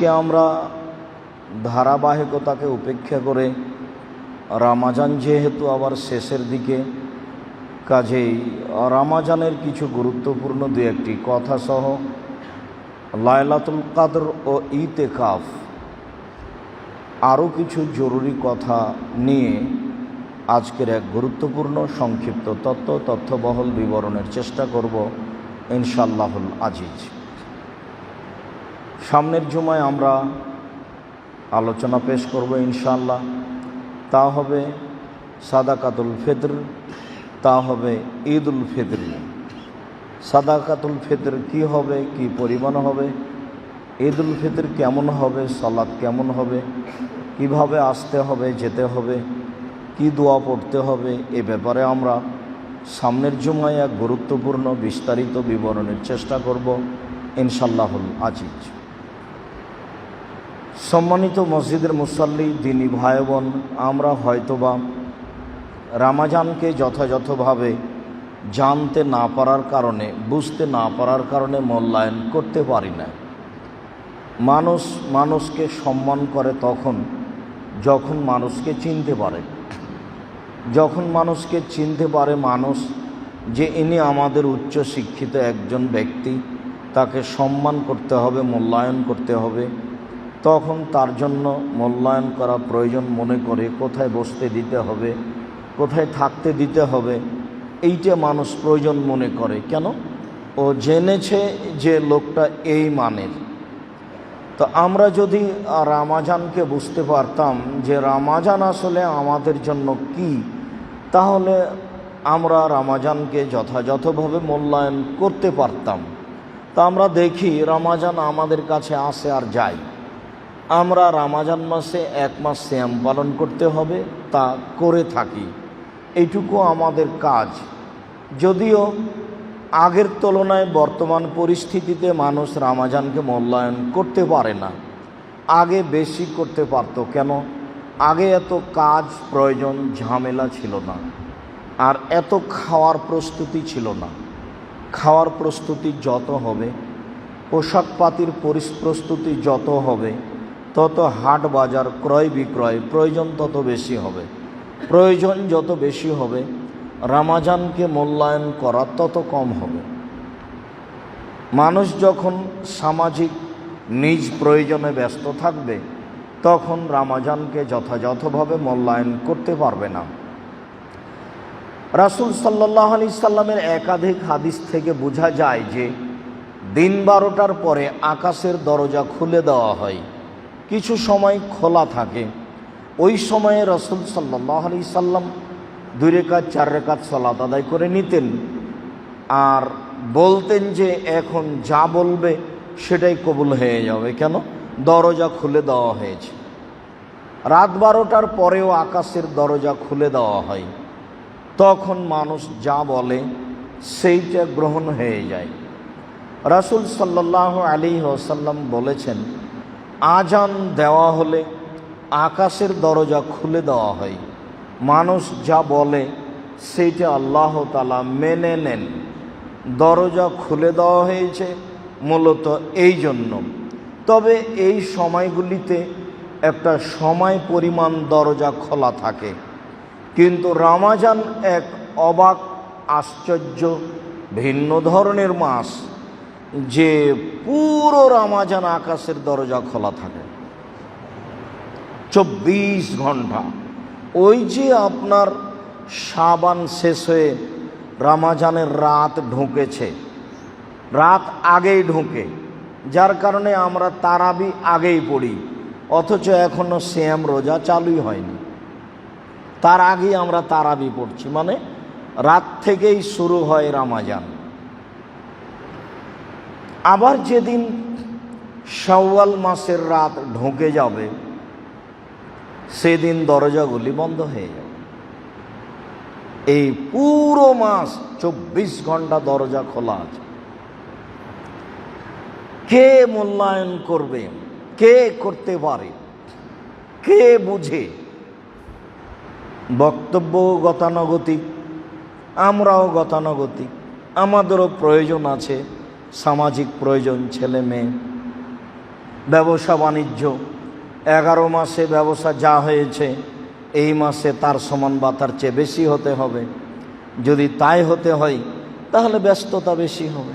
আজকে আমরা ধারাবাহিকতাকে উপেক্ষা করে রমজান যেহেতু আবার শেষের দিকে, কাজেই রমজানের কিছু গুরুত্বপূর্ণ দু একটি কথা সহ লাইলাতুল কদর ও ইতিকাফ আরও কিছু জরুরি কথা নিয়ে আজকের এক গুরুত্বপূর্ণ সংক্ষিপ্ত তথ্যবহল বিবরণের চেষ্টা করব ইনশাআল্লাহুল আজিজ। সামনের জুমায় আমরা আলোচনা পেশ করব ইনশাআল্লাহ। তা হবে সাদাকাতুল ফিতর, তা হবে ঈদুল ফিতর। সাদাকাতুল ফিতর কি হবে, কি পরিমাণ হবে, ঈদুল ফিতর কেমন হবে, সালাত কেমন হবে, কিভাবে আসতে হবে, যেতে হবে, কি দোয়া পড়তে হবে, এ ব্যাপারে আমরা সামনের জুমায় এক গুরুত্বপূর্ণ বিস্তারিত বিবরণের চেষ্টা করব ইনশাআল্লাহুল আজিজ। সম্মানিত মসজিদের মুসাল্লি, দিনী ভাই বোন, আমরা হয়তোবা রমজানকে যথাযথভাবে জানতে না পারার কারণে, বুঝতে না পারার কারণে মূল্যায়ন করতে পারি না। মানুষকে সম্মান করে তখন যখন মানুষকে চিনতে পারে। যখন মানুষকে চিনতে পারে মানুষ যে ইনি আমাদের উচ্চ শিক্ষিত একজন ব্যক্তি, তাকে সম্মান করতে হবে, মূল্যায়ন করতে হবে, তখন তার জন্য মূল্যায়ন করা প্রয়োজন মনে করে কোথায় বসতে দিতে হবে, কোথায় থাকতে দিতে হবে, এইটা মানুষ প্রয়োজন মনে করে। কেন? ও জেনেছে যে লোকটা এই মানের। তো আমরা যদি রমজানকে বুঝতে পারতাম যে রমজান আসলে আমাদের জন্য কি, তাহলে আমরা রমজানকে যথাযথভাবে মূল্যায়ন করতে পারতাম। তা আমরা দেখি রমজান আমাদের কাছে আসে আর যায়। আমরা রমজান মাসে এক মাস সিয়াম পালন করতে হবে, তা করে থাকি, এইটুকু আমাদের কাজ। যদিও আগের তুলনায় বর্তমান পরিস্থিতিতে মানুষ রমজানকে মূল্যায়ন করতে পারে না, আগে বেশি করতে পারত। কেন? আগে এত কাজ প্রয়োজন ঝামেলা ছিল না, আর এত খাওয়ার প্রস্তুতি ছিল না। খাওয়ার প্রস্তুতি যত হবে, পোশাক পাতির প্রস্তুতি যত হবে, তত হাট বাজার ক্রয় বিক্রয় প্রয়োজন তত বেশি হবে। প্রয়োজন যত বেশি হবে, রমজানকে মূল্যায়ন করা তত কম হবে। মানুষ যখন সামাজিক নিজ প্রয়োজনে ব্যস্ত থাকবে, তখন রমজানকে যথাযথভাবে মূল্যায়ন করতে পারবে না। রাসূল সাল্লাল্লাহু আলাইহি সাল্লামের একাধিক হাদিস থেকে বোঝা যায় যে দিন 12টার পরে আকাশের দরজা খুলে দেওয়া হয়, কিছু সময় খোলা থাকে। ওই সময়ে রাসূল সাল্লাল্লাহু আলাইহি সাল্লাম 2 রাকাত 4 রাকাত সালাত আদায় করে নিতেন, আর বলতেন যে এখন যা বলবে সেটাই কবুল হয়ে যাবে। কেন? দরজা খুলে দেওয়া হয়েছে। রাত 12টার পরেও আকাশের দরজা খুলে দেওয়া হয়, তখন মানুষ যা বলে সেইটা গ্রহণ হয়ে যায়। রাসূল সাল্লাল্লাহু আলাইহি ওয়াসাল্লাম বলেছেন, আজান দেওয়া হলে আকাশের দরজা খুলে দেওয়া হয়, মানুষ যা বলে সেইটা আল্লাহ তাআলা মেনে নেন। দরজা খুলে দেওয়া হয়েছে মূলত এই জন্য। তবে এই সময়গুলিতে একটা সময় পরিমাণ দরজা খোলা থাকে, কিন্তু রমজান এক অবাক আশ্চর্য ভিন্ন ধরনের মাস, যে পুরো রমজান আকাশের দরজা খোলা থাকে 24 ঘন্টা। ওই যে আপনার শাবান শেষ হয়ে রমজানের রাত ঢুকেছে, রাত আগেই ঢুকে, যার কারণে আমরা তারাবি আগেই পড়ি, অথচ এখনও সিয়াম রোজা চালুই হয়নি, তার আগেই আমরা তারাবি পড়ছি। মানে রাত থেকেই শুরু হয় রমজান। আবার যেদিন শাওয়াল মাসের রাত ঢুকে যাবে, সেদিন দরজাগুলি বন্ধ হয়ে যাবে। এই পুরো মাস 24 ঘন্টা দরজা খোলা আছে। কে মূল্যায়ন করবে, কে করতে পারে, কে বুঝে? বক্তব্য গতানুগতিক, আমরাও গতানুগতিক, আমাদেরও প্রয়োজন আছে, সামাজিক প্রয়োজন, ছেলে মেয়ে। ব্যবসা বাণিজ্য 11 মাসে ব্যবসা যা হয়েছে এই মাসে তার সমান বা তার চেয়ে বেশি হতে হবে। যদি তাই হতে হয় তাহলে ব্যস্ততা বেশি হবে,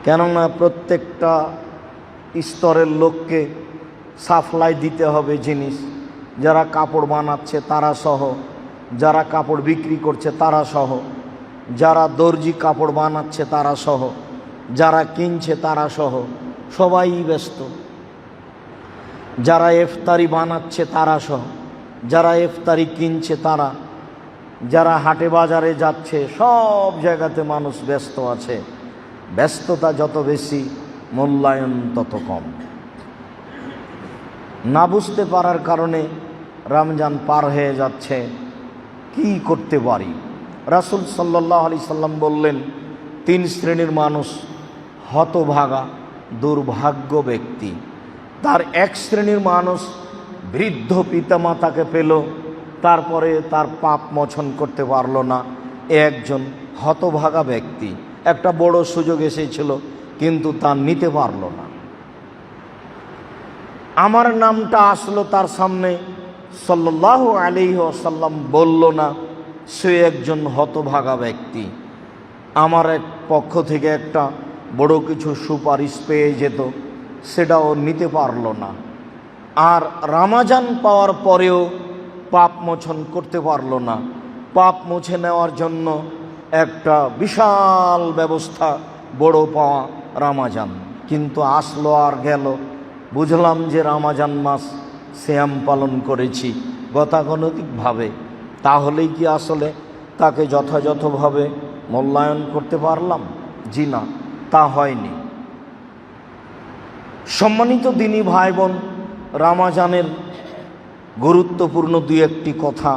কেননা প্রত্যেকটা স্তরের লোককে সাপ্লাই দিতে হবে জিনিস। যারা কাপড় বানাচ্ছে তারা সহ, যারা কাপড় বিক্রি করছে তারা সহ, যারা দর্জি কাপড় বানাচ্ছে তারা সহ, যারা কিনছে তারা সহ, সবাই ব্যস্ত। যারা ইফতারি বানাচ্ছে তারা সহ, যারা ইফতারি কিনছে তারা, যারা হাটে বাজারে যাচ্ছে, সব জায়গাতে মানুষ ব্যস্ত আছে। ব্যস্ততা যত বেশি মূল্যায়ন তত কম। না বুঝতে পারার কারণে রমজান পার হয়ে যাচ্ছে, কি করতে পারি? রাসূল সাল্লাল্লাহু আলাইহি সাল্লাম বললেন 3 শ্রেণীর মানুষ হতভাগা দুর্ভাগ্য ব্যক্তি। তার এক শ্রেণীর মানুষ বৃদ্ধ পিতামাতাকে পেল, তারপরে তার পাপ মোচন করতে পারল না, একজন হতভাগা ব্যক্তি। একটা বড় সুযোগ এসেছিল কিন্তু তা নিতে পারল না। আমার নামটা আসলো তার সামনে, সাল্লাল্লাহু আলাইহি ওয়াসাল্লাম বলল না, সে একজন হতভাগা ব্যক্তি। আমার এক পক্ষ থেকে একটা বড় কিছু সুপারিশ পেয়ে যেত, সেটাও নিতে পারল না। আর রমজান পাওয়ার পরেও পাপ মোচন করতে পারল না। পাপ মুছে নেওয়ার জন্য একটা বিশাল ব্যবস্থা, বড় পাওয়া রমজান, কিন্তু আসলো আর গেল। বুঝলাম যে রমজান মাস সিয়াম পালন করেছি গতাগতিকভাবে, তাহলেই কি আসলে তাকে যথাযথভাবে মূল্যায়ন করতে পারলাম? জি না, তা হয়নি। সম্মানিত দিনী ভাই বোন, রমজানের গুরুত্বপূর্ণ 2-1টি কথা।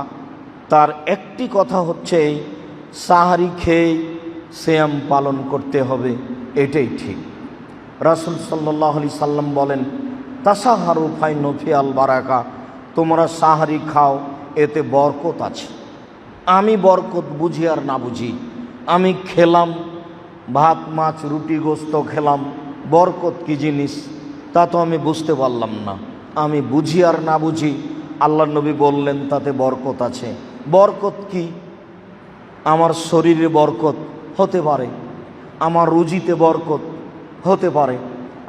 তার একটি কথা হচ্ছে এই, সাহারি খেয়ে সিয়াম পালন করতে হবে, এটাই ঠিক। রাসূল সাল্লাল্লাহু আলাইহি সাল্লাম বলেন, তাসাহারু ফাইন ফিয়াল বারাকা, তোমরা সাহারি খাও, এতে বরকত আছে। আমি বরকত বুঝি আর না বুঝি, আমি খেলাম ভাত মাছ রুটি গোস্ত খেলাম, বরকত কি জিনিস তা তো আমি বুঝতে পারলাম না। আমি বুঝি আর না বুঝি, আল্লাহর নবী বললেন তাতে বরকত আছে। বরকত কি? আমার শরীরে বরকত হতে পারে, আমার রুজিতে বরকত হতে পারে,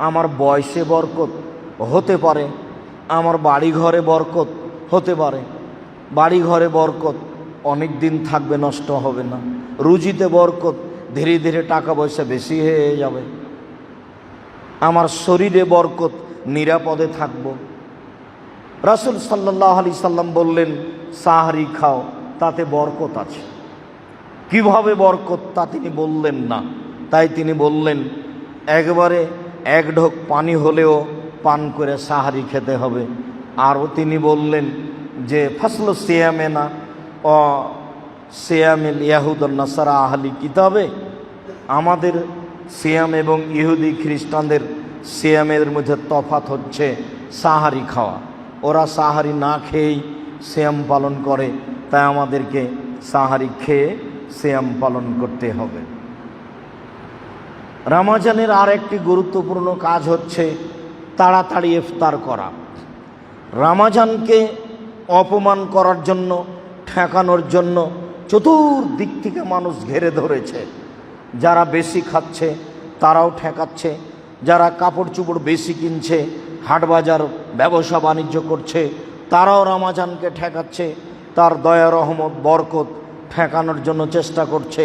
আমার বয়সে বরকত হতে পারে, আমার বাড়ি ঘরে বরকত হতে পারে। বাড়ি ঘরে বরকত অনেক দিন থাকবে, নষ্ট হবে না। রুজিতে বরকত, ধীরে ধীরে টাকা পয়সা বেশি হয়ে যাবে। আমার শরীরে বরকত, নিরাপদে থাকব। রাসূল সাল্লাল্লাহু আলাইহি সাল্লাম বললেন, সাহারি খাও, তাতে বরকত আছে। কিভাবে বরকত তা তিনি বললেন না, তাই তিনি বললেন একবারে 1 ঢোক পানি হলেও পান করে সাহারি খেতে হবে। আরও তিনি বললেন যে ফাসলু সিয়ামেনা ও সিয়ামিল ইয়াহুদ নাসারা আহলি কিতাবে, আমাদের সিয়াম এবং ইহুদি খ্রিস্টানদের সিয়ামের মধ্যে তফাৎ হচ্ছে সাহারি খাওয়া। ওরা সাহারি না খেয়েই সিয়াম পালন করে, তাই আমাদেরকে সাহারি খেয়ে সিয়াম পালন করতে হবে। রমজানের আর একটি গুরুত্বপূর্ণ কাজ হচ্ছে তাড়াতাড়ি ইফতার করা। রমজানকে অপমান করার জন্য, ঠেকানোর জন্য চতুর্দিক থেকে মানুষ ঘেরে ধরেছে। যারা বেশি খাচ্ছে তারাও ঠেকাচ্ছে, যারা কাপড় চোপড় বেশি কিনছে, হাট বাজার ব্যবসা বাণিজ্য করছে, তারাও রমজানকে ঠেকাচ্ছে, তার দয়া রহমত বরকত ঠেকানোর জন্য চেষ্টা করছে।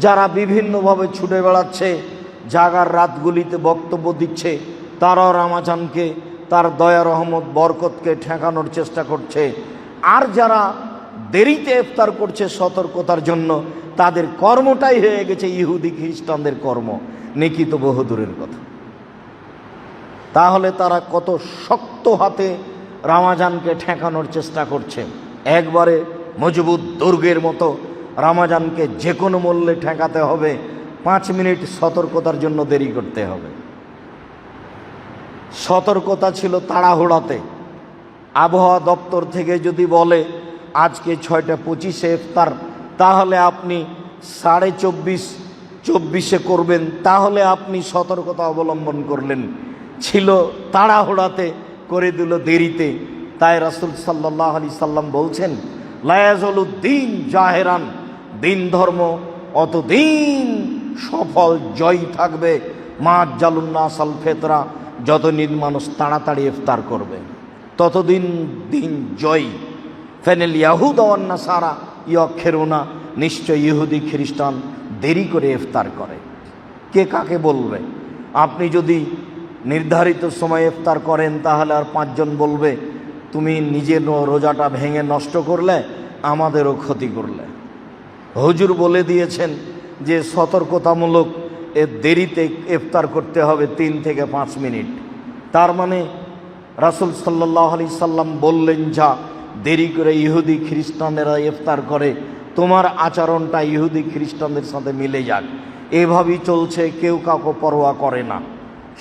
যারা বিভিন্নভাবে ছুটে বেড়াচ্ছে, জাগার রাতগুলিতে বক্তব্য দিচ্ছে, তারাও রমজানকে, তার দয়া রহমত বরকতকে ঠেকানোর চেষ্টা করছে। আর যারা দেরিতে ইফতার করছে সতর্কতার জন্য, তাদের কর্মটাই হয়ে গেছে ইহুদি খ্রিস্টানদের কর্ম, নেকি তো বহুদূরের কথা। তাহলে তারা কত শক্ত হাতে রমজানকে ঠেকানোর চেষ্টা করছে, একবারে মজবুত দুর্গের মতো রমজানকে যে কোনো মূল্যে ঠেকাতে হবে। 5 মিনিট সতর্কতার জন্য দেরি করতে হবে। সতর্কতা ছিল তাড়াহুড়াতে। আবহাওয়া দপ্তর থেকে যদি বলে আজকে 6টা 25 ইফতার, তাহলে আপনি 24:30 24-এ করবেন, তাহলে আপনি সতর্কতা অবলম্বন করলেন। ছিল তাড়াহুড়াতে, করে দিল দেরিতে। তাই রাসূল সাল্লাল্লাহু আলাইহি সাল্লাম বলছেন, লা ইয়াজালুদ্দিন জাহেরান, দিন ধর্ম অতদিন সফল জয়ী থাকবে, মা জালুন্নাস আল ফেতরা, যতদিন মানুষ তাড়াতাড়ি ইফতার করবে ততদিন দিন জয়ী। ফেনেল ইয়াহুদ ওয়ান নাসারা ইয়াখিরুনা, নিশ্চয় ইহুদি খ্রিস্টান দেরি করে ইফতার করে। কে কাকে বলবে? আপনি যদি নির্ধারিত সময়ে ইফতার করেন তাহলে আর 5 জন বলবে তুমি নিজের রোজাটা ভেঙে নষ্ট করলে, আমাদেরও ক্ষতি করলে। হুজুর বলে দিয়েছেন যে সতর্কতামূলক দেরিতে ইফতার করতে হবে 3 থেকে 5 মিনিট। তার মানে রাসূল সাল্লাল্লাহু আলাইহি সাল্লাম বললেন, যা দেরি করে ইহুদি খ্রিস্টানেরা ইফতার করে, তোমার আচরণটা ইহুদি খ্রিস্টানদের সাথে মিলে যাক। এভাবেই চলছে, কেউ কাউকে পরোয়া করে না।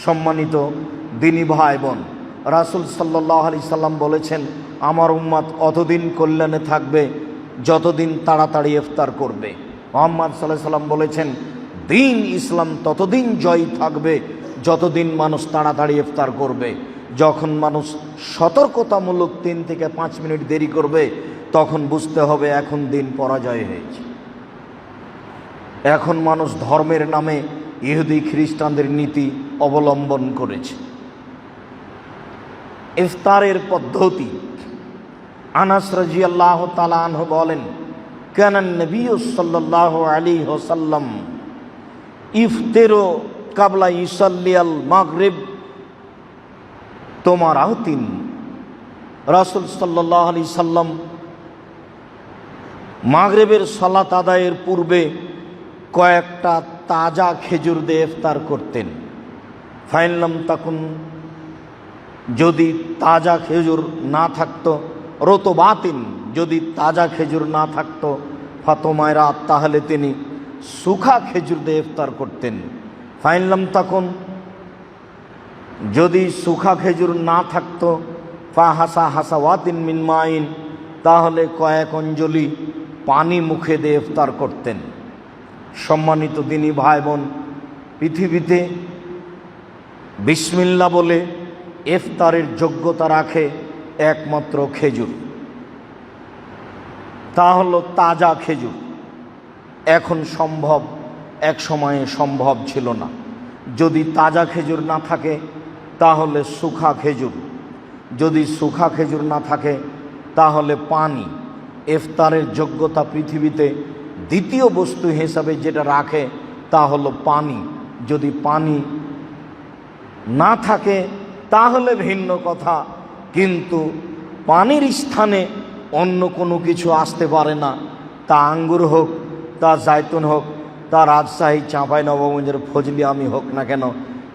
সম্মানিত দিনী ভাই বোন, রাসূল সাল্লাল্লাহু আলাইহি সাল্লাম বলেছেন, আমার উম্মত অতদিন কল্যাণে থাকবে যতদিন তাড়াতাড়ি ইফতার করবে। মুহাম্মদ সাল্লাল্লাহু আলাইহি সাল্লাম বলেছেন, দিন ইসলাম ততদিন জয়ী থাকবে যতদিন মানুষ তাড়াতাড়ি ইফতার করবে। যখন মানুষ সতর্কতামূলক 3 থেকে 5 মিনিট দেরি করবে, তখন বুঝতে হবে এখন দিন পরাজয় হয়েছে। এখন মানুষ ধর্মের নামে ইহুদি খ্রিস্টানদের নীতি অবলম্বন করেছে। ইফতারের পদ্ধতি, আনাস রাদিয়াল্লাহু তাআলা আনহু বলেন, কানা নবী সাল্লাল্লাহু আলাইহি ওয়াসাল্লাম ইফতারু ক্বাবলা ইসাল্লিয়াল মাগরিব তোমারাতিন। রাসূল সাল্লাল্লাহু আলাইহি সাল্লাম মাগরিবের সালাত আদায়ের পূর্বে কয়েকটা তাজা খেজুর দিয়ে ইফতার করতেন। ফাইনলাম তাকুন, যদি তাজা খেজুর না থাকতো, রতবাতিন, যদি তাজা খেজুর না থাকতো, ফাতোমায়রা, তাহলে তিনি শুখা খেজুর দিয়ে ইফতার করতেন। ফাইনলাম তাকুন, যদি শুখা খেজুর না থাকতো, ফাহাসা হাসাওয়াতিন মিন মাইন, তাহলে কয়েক অঞ্জলি পানি মুখে দিয়ে ইফতার করতেন। সম্মানিত দিনী ভাই বোন, পৃথিবীতে বিসমিল্লাহ বলে ইফতারের যোগ্যতা রাখে একমাত্র খেজুর, তা হলো তাজা খেজুর। এখন সম্ভব, এক সময়ে সম্ভব ছিল না। যদি তাজা খেজুর না থাকে তাহলে শুখা খেজুর, যদি শুখা খেজুর না থাকে তাহলে পানি। ইফতারের যোগ্যতা পৃথিবীতে দ্বিতীয় বস্তু হিসাবে যেটা রাখে তা হলো পানি। যদি পানি না থাকে তাহলে ভিন্ন কথা, কিন্তু পানির স্থানে অন্য কোনো কিছু আসতে পারে না। তা আঙ্গুর হোক, তা জায়তুন হোক, তা রাজশাহী চাঁপাইনবাবগঞ্জের ফজলি আমি হোক না কেন,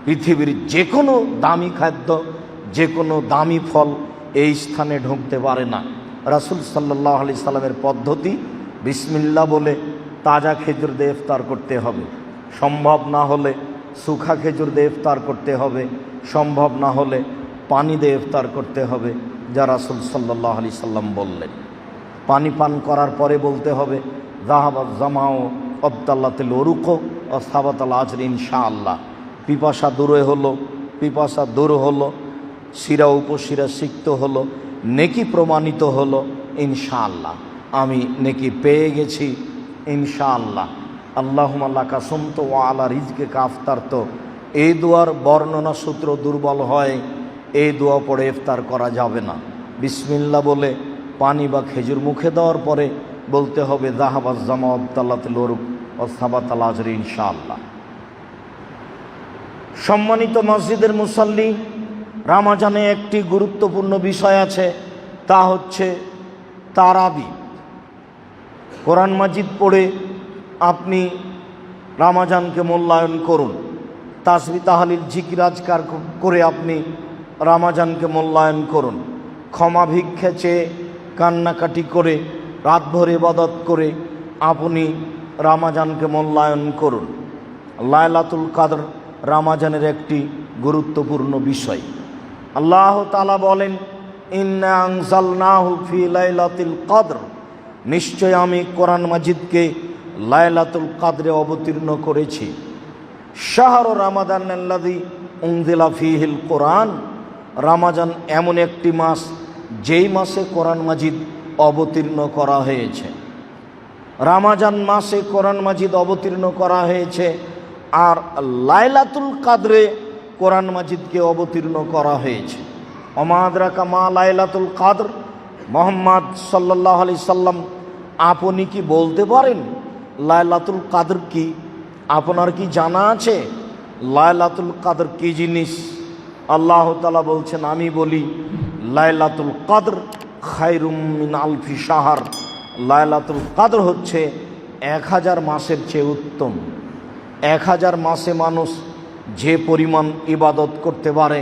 পৃথিবীর যে কোনো দামি খাদ্য, যে কোনো দামি ফল এই স্থানে ঢুকতে পারে না। রাসূল সাল্লাল্লাহু আলাইহি সাল্লামের পদ্ধতি, বিসমিল্লাহ বলে তাজা খেজুর দিয়ে ইফতার করতে হবে। সম্ভব না হলে শুখা খেজুর দিয়ে ইফতার করতে হবে। সম্ভব না হলে পানি দিয়ে ইফতার করতে হবে, যা রাসূল সাল্লাল্লাহু আলাইহি সাল্লাম বললেন। পানি পান করার পরে বলতে হবে, যাহাবা জামাও আবতাল্লাতিল উরুক ও সাবাতাল আজর ইনশাআল্লাহ। পিপাসা দূর হলো, শিরা উপশিরা সিক্ত হলো, নেকি প্রমাণিত হলো ইনশাআল্লাহ। আমি নেকি পেয়ে গেছি ইনশাআল্লাহ। আল্লাহুম্মা লাকা সুমতু ওয়া আলা রিজকিকা আফতারতু। এই দোয়ার বর্ণনা সূত্র দুর্বল হয়, এই দোয়া পড়ে ইফতার করা যাবে না। বিসমিল্লাহ বলে পানি বা খেজুর মুখে দেওয়ার পরে বলতে হবে, যাহাবাজ জামা আবতাল্লাতিল উরুক ও সাবাতাল আজর ইনশাআল্লাহ। সম্মানিত মসজিদের মুসাল্লি, রমজানে একটি গুরুত্বপূর্ণ বিষয় আছে, তা হচ্ছে তারাবি। কোরআন মাজিদ পড়ে আপনি রমজানকে মূল্যায়ন করুন। তাসবিহ তাহলিল জিকির আজকার করে আপনি রমজানকে মূল্যায়ন করুন। ক্ষমা ভিক্ষা চেয়ে কান্নাকাটি করে রাতভর ইবাদত করে আপনি রমজানকে মূল্যায়ন করুন। লাইলাতুল কদর রমজানের একটি গুরুত্বপূর্ণ বিষয়। আল্লাহ তাআলা বলেন, ইন্না আনজালনাহু ফি লাইলাতিল কদর, নিশ্চয় আমি কোরআন মাজিদকে লাইলাতুল কাদরে অবতীর্ণ করেছি। শাহরু রামাদানাল্লাযী উনজিলা ফীহিল কোরআন, রমাজান এমন একটি মাস যেই মাসে কোরআন মাজিদ অবতীর্ণ করা হয়েছে। রমাজান মাসে কোরআন মাজিদ অবতীর্ণ করা হয়েছে, আর লাইলাতুল কাদরে কোরআন মাজিদকে অবতীর্ণ করা হয়েছে। ওমা আদরাকা মা লাইলাতুল কাদর, মুহাম্মদ সাল্লাল্লাহু আলাইহি সাল্লাম আপনি কি বলতে পারেন লাইলাতুল কাদর কি? আপনার কি জানা আছে লাইলাতুল কাদর কি জিনিস? আল্লাহ তাআলা বলছেন, আমি বলি লাইলাতুল কাদর খায়রুম মিন আলফি শাহর। লাইলাতুল কাদর হচ্ছে 1000 মাসের চেয়ে উত্তম। 1000 মাসে মানুষ যে পরিমাণ ইবাদত করতে পারে,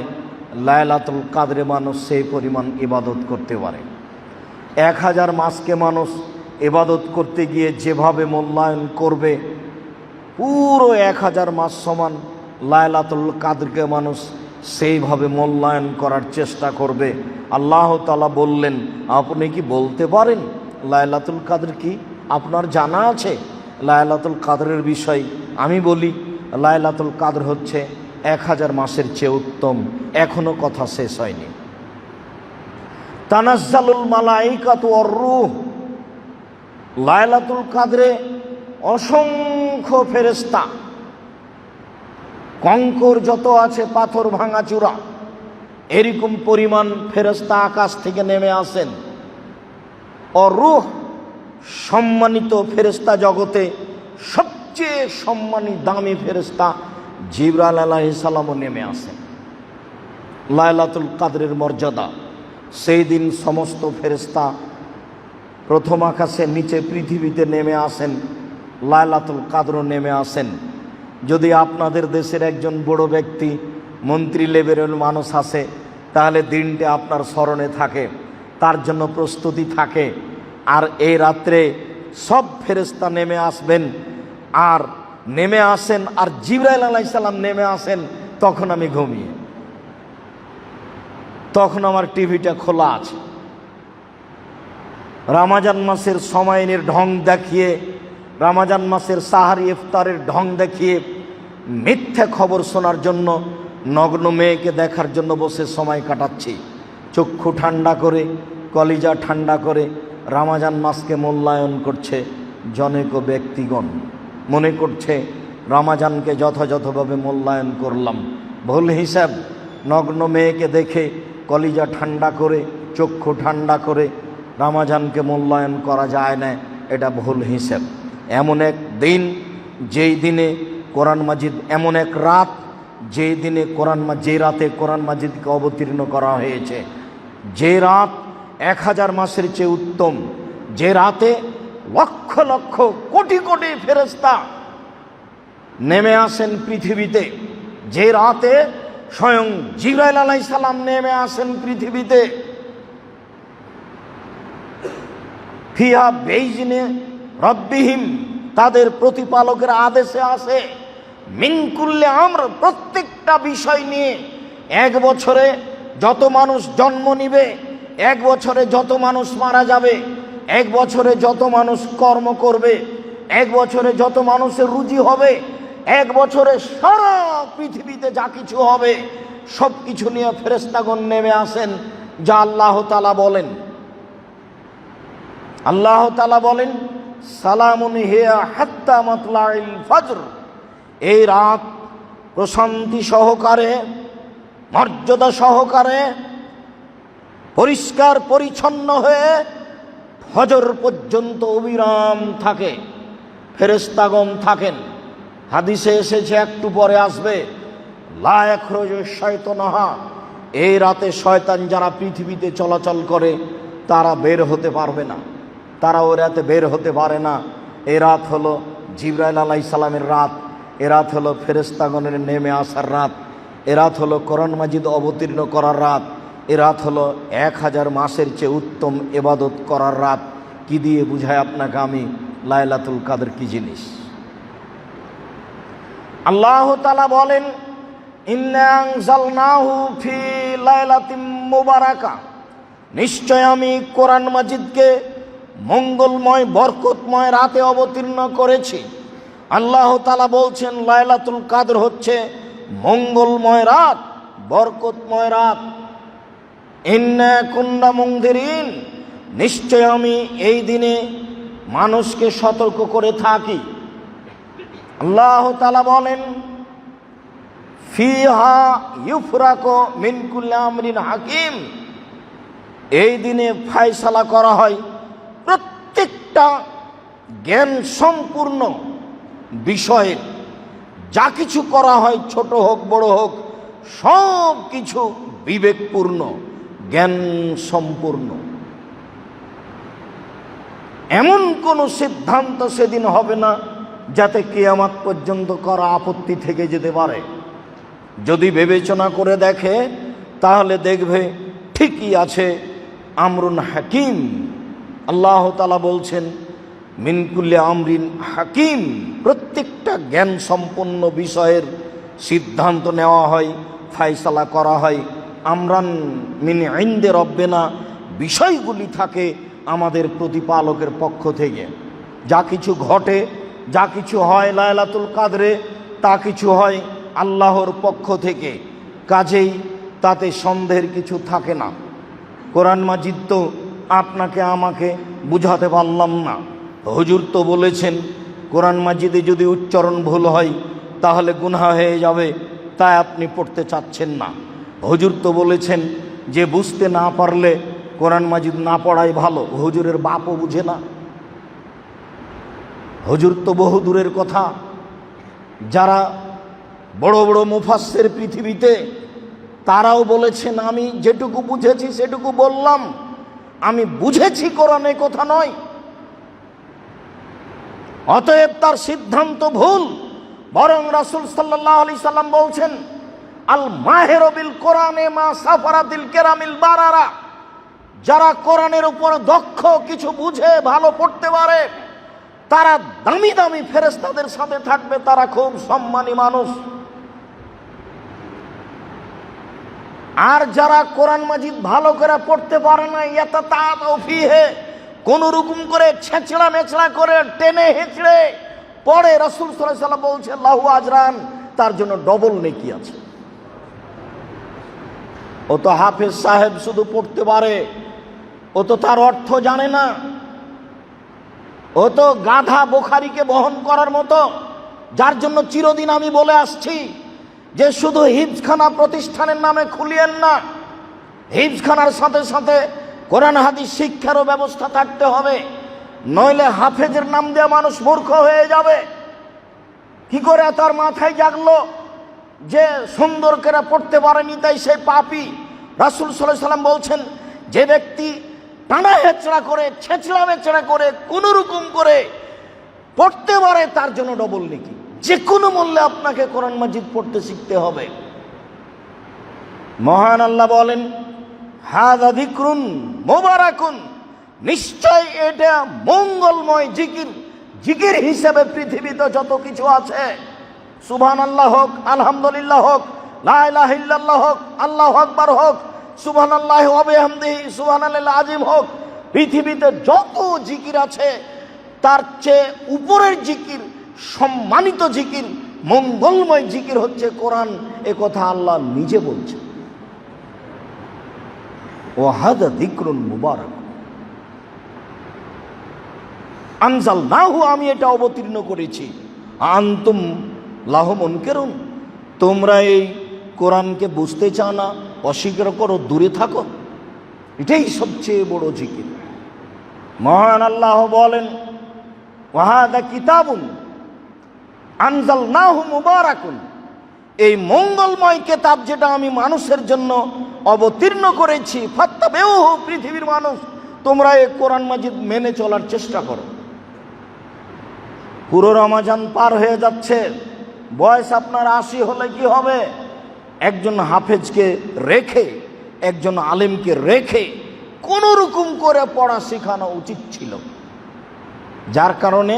লাইলাতুল কাদরে মানুষ সেই পরিমাণ ইবাদত করতে পারে। 1000 মাসকে মানুষ ইবাদত করতে গিয়ে যেভাবে মূল্যায়ন করবে, পুরো 1000 মাস সমান লাইলাতুল কাদরকে মানুষ সেইভাবে মূল্যায়ন করার চেষ্টা করবে। আল্লাহ তাআলা বললেন, আপনি কি বলতে পারেন লাইলাতুল কাদর কি? আপনার জানা আছে লাইলাতুল কাদরের বিষয়? আমি বলি লাইলাতুল কাদর হচ্ছে 1000 মাসের চেয়ে উত্তম। এখনো কথা শেষ হয়নি। তানাজ্জালুল মালাইকাতু ওয়ার রূহ, লাইলাতুল কাদরে অসংখ্য ফেরেশতা, কঙ্কর যত আছে, পাথর ভাঙাচুরা, এরকম পরিমাণ ফেরেশতা আকাশ থেকে নেমে আসেন। আর রূহ, সম্মানিত ফেরেশতা জগতে সবচেয়ে সম্মানী দামি ফেরেশতা জিবরাইল আলাইহিস সালামও নেমে আসেন। লাইলাতুল কাদরের মর্যাদা, সেই দিন সমস্ত ফেরেশতা প্রথম আকাশে নিচে পৃথিবীতে নেমে আসেন, লাইলাতুল কাদরও নেমে আসেন। যদি আপনাদের দেশের একজন বড় ব্যক্তি, মন্ত্রী লেভেলের মানুষ আসে, তাহলে দিনটা আপনার স্মরণে থাকে, তার জন্য প্রস্তুতি থাকে। আর এই রাত্রে সব ফেরেশতা নেমে আসবেন, আর নেমে আসেন, আর জিবরাইল আলাইহিস সালাম নেমে আসেন। তখন আমি ঘুমিয়ে, তখন আমার টিভিটা খোলা আছে। রমজান মাসের সময়ের ঢং দেখিয়ে, রমজান মাসের সাহারি ইফতারের ঢং দেখিয়ে মিথ্যা খবর শোনার জন্য, নগ্ন মেয়েকে দেখার জন্য বসে সময় কাটাচ্ছি। চক্ষু ঠান্ডা করে, কলিজা ঠান্ডা করে রমজান মাসকে মূল্যায়ন করছে জনৈক ব্যক্তিগণ। মনে করছে রমজানকে যথাযথভাবে মূল্যায়ন করলাম। ভুল হিসাব। নগ্ন মেয়েকে দেখে কলিজা ঠান্ডা করে, চক্ষু ঠান্ডা করে রমজানকে মূল্যায়ন করা যায় না, এটা ভুল হিসাব। এমন এক দিন যেই দিনে কোরআন মাজিদ, এমন এক রাত যেই দিনে যে রাতে কোরআন মাজিদকে অবতীর্ণ করা হয়েছে, যে রাত 1000 মাসের চেয়ে উত্তম, যে রাতে লক্ষ লক্ষ কোটি কোটি ফেরেশতা নেমে আসেন পৃথিবীতে, যে রাতে স্বয়ং জিবরাইল আলাইহিস সালাম নেমে আসেন পৃথিবীতে। ফিহা বেইজনে রব্বিহিম, তাদের প্রতিপালকের আদেশে আসে। মিন কুল্লি আমর, প্রত্যেকটা বিষয় নিয়ে। 1 বছরে যত মানুষ জন্ম নিবে, 1 বছরে যত মানুষ মারা যাবে, 1 বছরে যত মানুষ কর্ম করবে, 1 বছরে যত মানুষের রুজি হবে, 1 বছরে সারা পৃথিবীতে যা কিছু হবে সব কিছু নিয়ে ফেরেশতাগণ নেমে আসেন। যা আল্লাহ তাআলা বলেন, আল্লাহ তাআলা বলেন, সালামুন হিয়া হাত্তা মাতলাইল ফজর, এই রাত প্রশান্তি সহকারে, মর্যাদা সহকারে, পরিষ্কার পরিচ্ছন্ন হয়ে ফজর পর্যন্ত অবিরাম থাকে, ফেরেশতাগণ থাকেন। হাদিসে এসেছে, একটু পরে আসবে, লা ইয়াখরুজু শাইতানুহা, এই রাতে শয়তান যারা পৃথিবীতে চলাচল করে তারা বের হতে পারবে না, তারা ওই রাতে বের হতে পারে না। এই রাত হলো জিবরাইল আলাইহিস সালামের রাত, এ রাত হলো ফেরেশতাগণের নেমে আসার রাত, এ রাত হলো কোরআন মাজিদ অবতীর্ণ করার রাত, এ রাত হলো 1000 মাসের চেয়ে উত্তম ইবাদত করার রাত। কি দিয়ে বুঝায় আপনাকে আমি লাইলাতুল কাদর কি জিনিস? আল্লাহ তাআলা বলেন, ইন্না আনজালনাহু ফি লাইলাতিন মুবারাকা, নিশ্চয় আমি কোরআন মাজিদকে মঙ্গলময় বরকতময় রাতে অবতীর্ণ করেছি। আল্লাহ তাআলা বলছেন লাইলাতুল কাদর হচ্ছে মঙ্গলময় রাত, বরকতময় রাত। ইন্না কুন্না মুনদিরিন, নিশ্চয় আমি এই দিনে মানুষকে সতর্ক করে থাকি। আল্লাহ তাআলা বলেন ফিহা ইউফরাকু মিন কুল্লি আমরিন হাকিম, এই দিনে ফয়সালা করা হয় প্রত্যেকটা জ্ঞান সম্পূর্ণ বিষয়ে। যা কিছু করা হয় ছোট হোক বড় হোক, সব কিছু বিবেকপূর্ণ, জ্ঞান সম্পূর্ণ। এমন কোনো সিদ্ধান্ত সেদিন হবে না যাতে কিয়ামত পর্যন্ত করা আপত্তি থেকে যেতে পারে। যদি বিবেচনা করে দেখে তাহলে দেখবে ঠিকই আছে, আমরুন হাকিম। আল্লাহ তাআলা বলছেন মিন কুল্লি আমরিন হাকিম, প্রত্যেকটা জ্ঞান সম্পন্ন বিষয়ের সিদ্ধান্ত নেওয়া হয়, ফয়সালা করা হয়। আমরান মিন ইনদে রব্বিনা, বিষয়গুলি থাকে আমাদের প্রতিপালকের পক্ষ থেকে। যা কিছু ঘটে, যা কিছু হয় লাইলাতুল কাদরে, তা কিছু হয় আল্লাহর পক্ষ থেকে। কাজেই তাতে সন্দেহের কিছু থাকে না। কোরআন মাজিদ তো আপনাকে আমাকে বুঝাতে পারলাম না। হুজুর তো বলেছেন কোরআন মাজিদে যদি উচ্চারণ ভুল হয় তাহলে গুনাহ হয়ে যাবে, তাই আপনি পড়তে চাচ্ছেন না। হুজুর তো বলেছেন যে বুঝতে না পারলে কোরআন মাজিদ না পড়াই ভালো। হুজুরের বাপও বুঝে না। হুজুর তো বহু দূরের কথা। যারা বড় বড় মুফাসসির পৃথিবীতে, তারাও বলেছেন আমি যেটুকু বুঝেছি সেটুকু বললাম, আমি বুঝেছি কোরআনে কথা নয়। অতএব তার সিদ্ধান্ত ভুল। বরং রাসূল সাল্লাল্লাহু আলাইহি সাল্লাম বলছেন আল মাহিরু বিল কোরআনে মা সাফারাতিল কিরামিল বারারা, যারা কোরআনের উপর দক্ষ, কিছু বুঝে, ভালো পড়তে পারে, তারা দামি দামি ফেরেশতাদের সাথে থাকবে, তারা খুব সম্মানী মানুষ। আর যারা কোরআন মাজিদ ভালো করে পড়তে পারে না, ইয়াতাতাউ ফিহে, কোন রকম করে ছেঁচড়া মেচড়া করে টেনে হেঁচড়ে পড়ে, রাসূল সাল্লাল্লাহু আলাইহি ওয়াসাল্লাম বলছেন লাহু আজরান, তার জন্য ডবল নেকি আছে। ও তো হাফেজ সাহেব শুধু পড়তে পারে, ও তো তার অর্থ জানে না। ও তো গাধা বুখারীকে বহন করার মতো। যার জন্য চিরদিন আমি বলে আসছি যে শুধু হিফজখানা প্রতিষ্ঠানের নামে খুলিয়েন না, হিফজখানার সাথে সাথে কোরআন হাদিস শিক্ষারও ব্যবস্থা থাকতে হবে। নইলে হাফেজের নাম দিয়ে মানুষ মূর্খ হয়ে যাবে। কি করে তার মাথায় জাগলো যে সুন্দর করে পড়তে পারেনি তাই সে পাপী? রাসূল সাল্লাল্লাহু আলাইহি ওয়াসাল্লাম বলছেন যে ব্যক্তি টানা হেঁচড়া করে, ছেঁচড়া মেচড়া করে, কোন রকম করে পড়তে পারে, তার জন্য ডবল নেকি। যে কোনো মূল্যে আপনাকে কোরআন মাজিদ পড়তে শিখতে হবে। মহান আল্লাহ বলেন হাযা যিকরুন মুবারাকুন, নিশ্চয় এটা মঙ্গলময় জিকির। জিকির হিসেবে পৃথিবীতে যত কিছু আছে, সুবহানাল্লাহ হোক, আলহামদুলিল্লাহ হোক, লা ইলাহা ইল্লাল্লাহ হোক, আল্লাহু আকবার হোক, সুবহানাল্লাহি ওয়া বিহামদিহি সুবহানাল্লাহিল আযীম হোক, পৃথিবীতে যত জিকির আছে তার চেয়ে উপরের জিকির, সম্মানিত জিকির, মঙ্গলময় জিকির হচ্ছে কোরআন। এ কথা আল্লাহ নিজে বলছেন। ওয়া হাযা যিকরুন মুবারাক আনজালনাহু, আমি এটা অবতীর্ণ করেছি। আনতুম লাহু মুনকিরুন, তোমরা এই কোরআনকে বুঝতে চাও না, অস্বীকার করো, দূরে থাকো। এটাই সবচেয়ে বড় জিকির। মহান আল্লাহ বলেন ওয়া হাযা কিতাবুন আনজালনাহু মুবারাকুন, এই মঙ্গলময় কিতাব যেটা আমি মানুষের জন্য অবতীর্ণ করেছি, ফাত্তাবিউহু, পৃথিবীর মানুষ তোমরা এই কোরআন মাজিদ মেনে চলার চেষ্টা করো। পুরো রমজান পার হয়ে যাচ্ছে, বয়স আপনার 80 হলে কি হবে? একজন হাফেজকে রেখে, একজন আলেমকে রেখে কোন রকম করে পড়া শেখানো উচিত ছিল। যার কারণে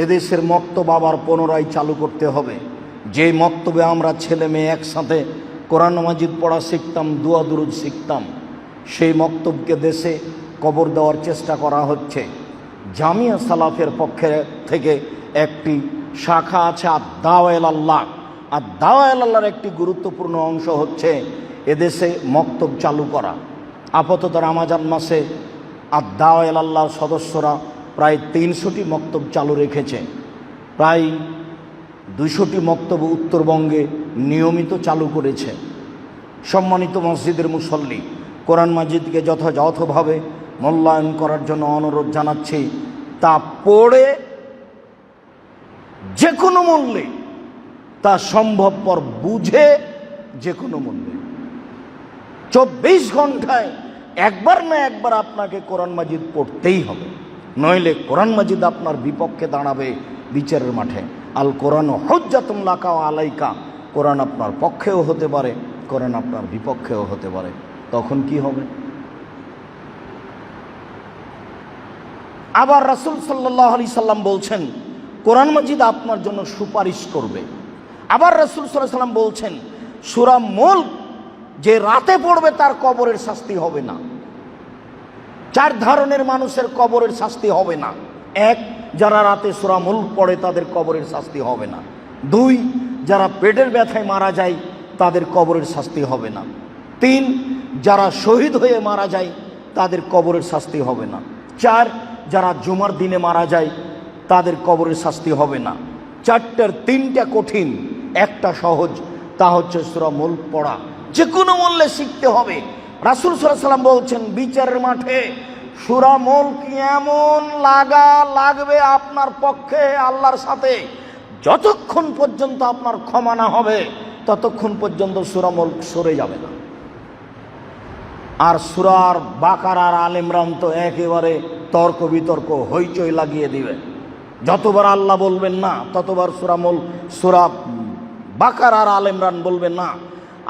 এদেশের মক্তব আবার পুনরায় চালু করতে হবে। যে মক্তবে আমরা ছেলে মেয়ে একসাথে কোরআন মাজিদ পড়া শিখতাম, দোয়া দুরুদ শিখতাম, সেই মক্তবকে দেশে কবর দেওয়ার চেষ্টা করা হচ্ছে। জামিয়া সালাফের পক্ষে থেকে একটি শাখা আছে আদ-দাওয়া ইলাল্লাহ। আদ-দাওয়া ইলাল্লাহর একটি গুরুত্বপূর্ণ অংশ হচ্ছে এদেশে মক্তব চালু করা। আপাতত রমজান মাসে আদ-দাওয়া ইলাল্লাহর সদস্যরা প্রায় 300টি মক্তব চালু রেখেছে। প্রায় 200টি মক্তব উত্তরবঙ্গে নিয়মিত চালু করেছে। সম্মানিত মসজিদের মুসল্লি, কোরআন মাজিদকে যথাযথভাবে মূল্যায়ন করার জন্য অনুরোধ জানাচ্ছি। তা পড়ে যে কোনো মূল্যে, তা সম্ভবপর বুঝে যে কোনো মূল্যে 24 ঘন্টায় একবার না একবার আপনাকে কোরআন মাজিদ পড়তেই হবে, নইলে কোরআন মাজিদ আপনার বিপক্ষে দাঁড়াবে বিচারের মাঠে। আল কোরআন হুজ্জাতুন লাকা ওয়া আলাইকা, কোরআন আপনার পক্ষেও হতে পারে, কোরআন আপনার বিপক্ষেও হতে পারে। তখন কি হবে? আবার রাসূল সাল্লাল্লাহু আলাইহি সাল্লাম বলছেন কোরআন মাজিদ আপনার জন্য সুপারিশ করবে। আবার রাসূল সাল্লাল্লাহু আলাইহি সাল্লাম বলছেন সূরা মুলক যে রাতে পড়বে তার কবরের শাস্তি হবে না। 4 ধরনের মানুষের কবরের শাস্তি হবে না। 1, যারা রাতে সূরা মুলক পড়ে তাদের কবরের শাস্তি হবে না। 2, যারা পেটের ব্যথায় মারা যায় তাদের কবরের শাস্তি হবে না। 3, যারা শহীদ হয়ে মারা যায় তাদের কবরের শাস্তি হবে না। 4, যারা জুমার দিনে মারা যায় তাদের কবরের শাস্তি হবে না। 4টার 3টা কঠিন, একটা সহজ, তা হচ্ছে সূরা মুলক পড়া। যে কোনো মূল্যে শিখতে হবে। রাসূল সাল্লাল্লাহু আলাইহি সাল্লাম বলছেন বিচারের মাঠে সূরা মুলক এমন লাগবে আপনার পক্ষে আল্লাহর সাথে, যতক্ষণ পর্যন্ত আপনার ক্ষমা না হবে ততক্ষণ পর্যন্ত সূরা মুলক সরে যাবে না। আর সূরা বাকারা আর আলে ইমরান তো একেবারে তর্ক বিতর্ক হইচই লাগিয়ে দিবে। যতবার আল্লাহ বলবেন না ততবার সূরা বাকারা আর আলে ইমরান বলবেন না।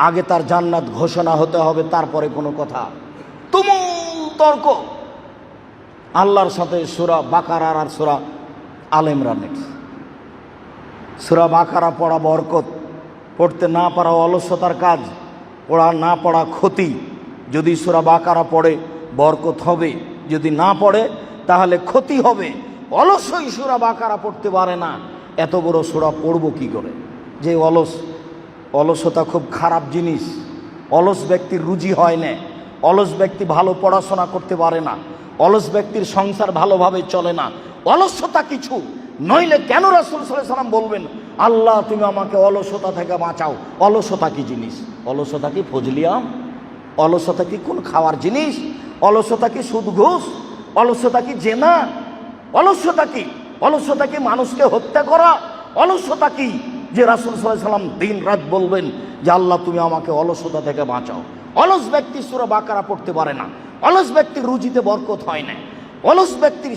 আগে তার জান্নাত ঘোষণা হতে হবে, তারপরে কোনো কথা। তুমুল তর্ক আল্লাহর সাথে সূরা বাকারা আর সূরা আলে ইমরানের। সূরা বাকারা পড়া বরকত, পড়তে না পারা অলসতার কাজ, পড়া না পড়া ক্ষতি। যদি সূরা বাকারা পড়ে বরকত হবে, যদি না পড়ে তাহলে ক্ষতি হবে। অলসই সূরা বাকারা পড়তে পারে না, এত বড় সূরা পড়বো কি করে? যে অলসতা খুব খারাপ জিনিস। অলস ব্যক্তির রুজি হয় না, অলস ব্যক্তি ভালো পড়াশোনা করতে পারে না, অলস ব্যক্তির সংসার ভালোভাবে চলে না। অলসতা কিছু নইলে কেন রাসূল সাল্লাল্লাহু আলাইহি সাল্লাম বলবেন আল্লাহ তুমি আমাকে অলসতা থেকে বাঁচাও? অলসতা কি জিনিস? অলসতা কি ফজলিয়াম? অলসতা কি কোন খাওয়ার জিনিস? অলসতা কি সুদ ঘুষ? অলসতা কি জেনা? অলসতা কি? অলসতা কি মানুষকে হত্যা করা? অলসতা কি যে রাসূল সাল্লাল্লাহু আলাইহি সাল্লাম দিন রাত বলবেন যে আল্লাহ তুমি আমাকে অলসতা থেকে বাঁচাও? অলস ব্যক্তি সূরা বাকারা পড়তে পারে না, অলস ব্যক্তির রুজিতে বরকত হয় না, অলস ব্যক্তির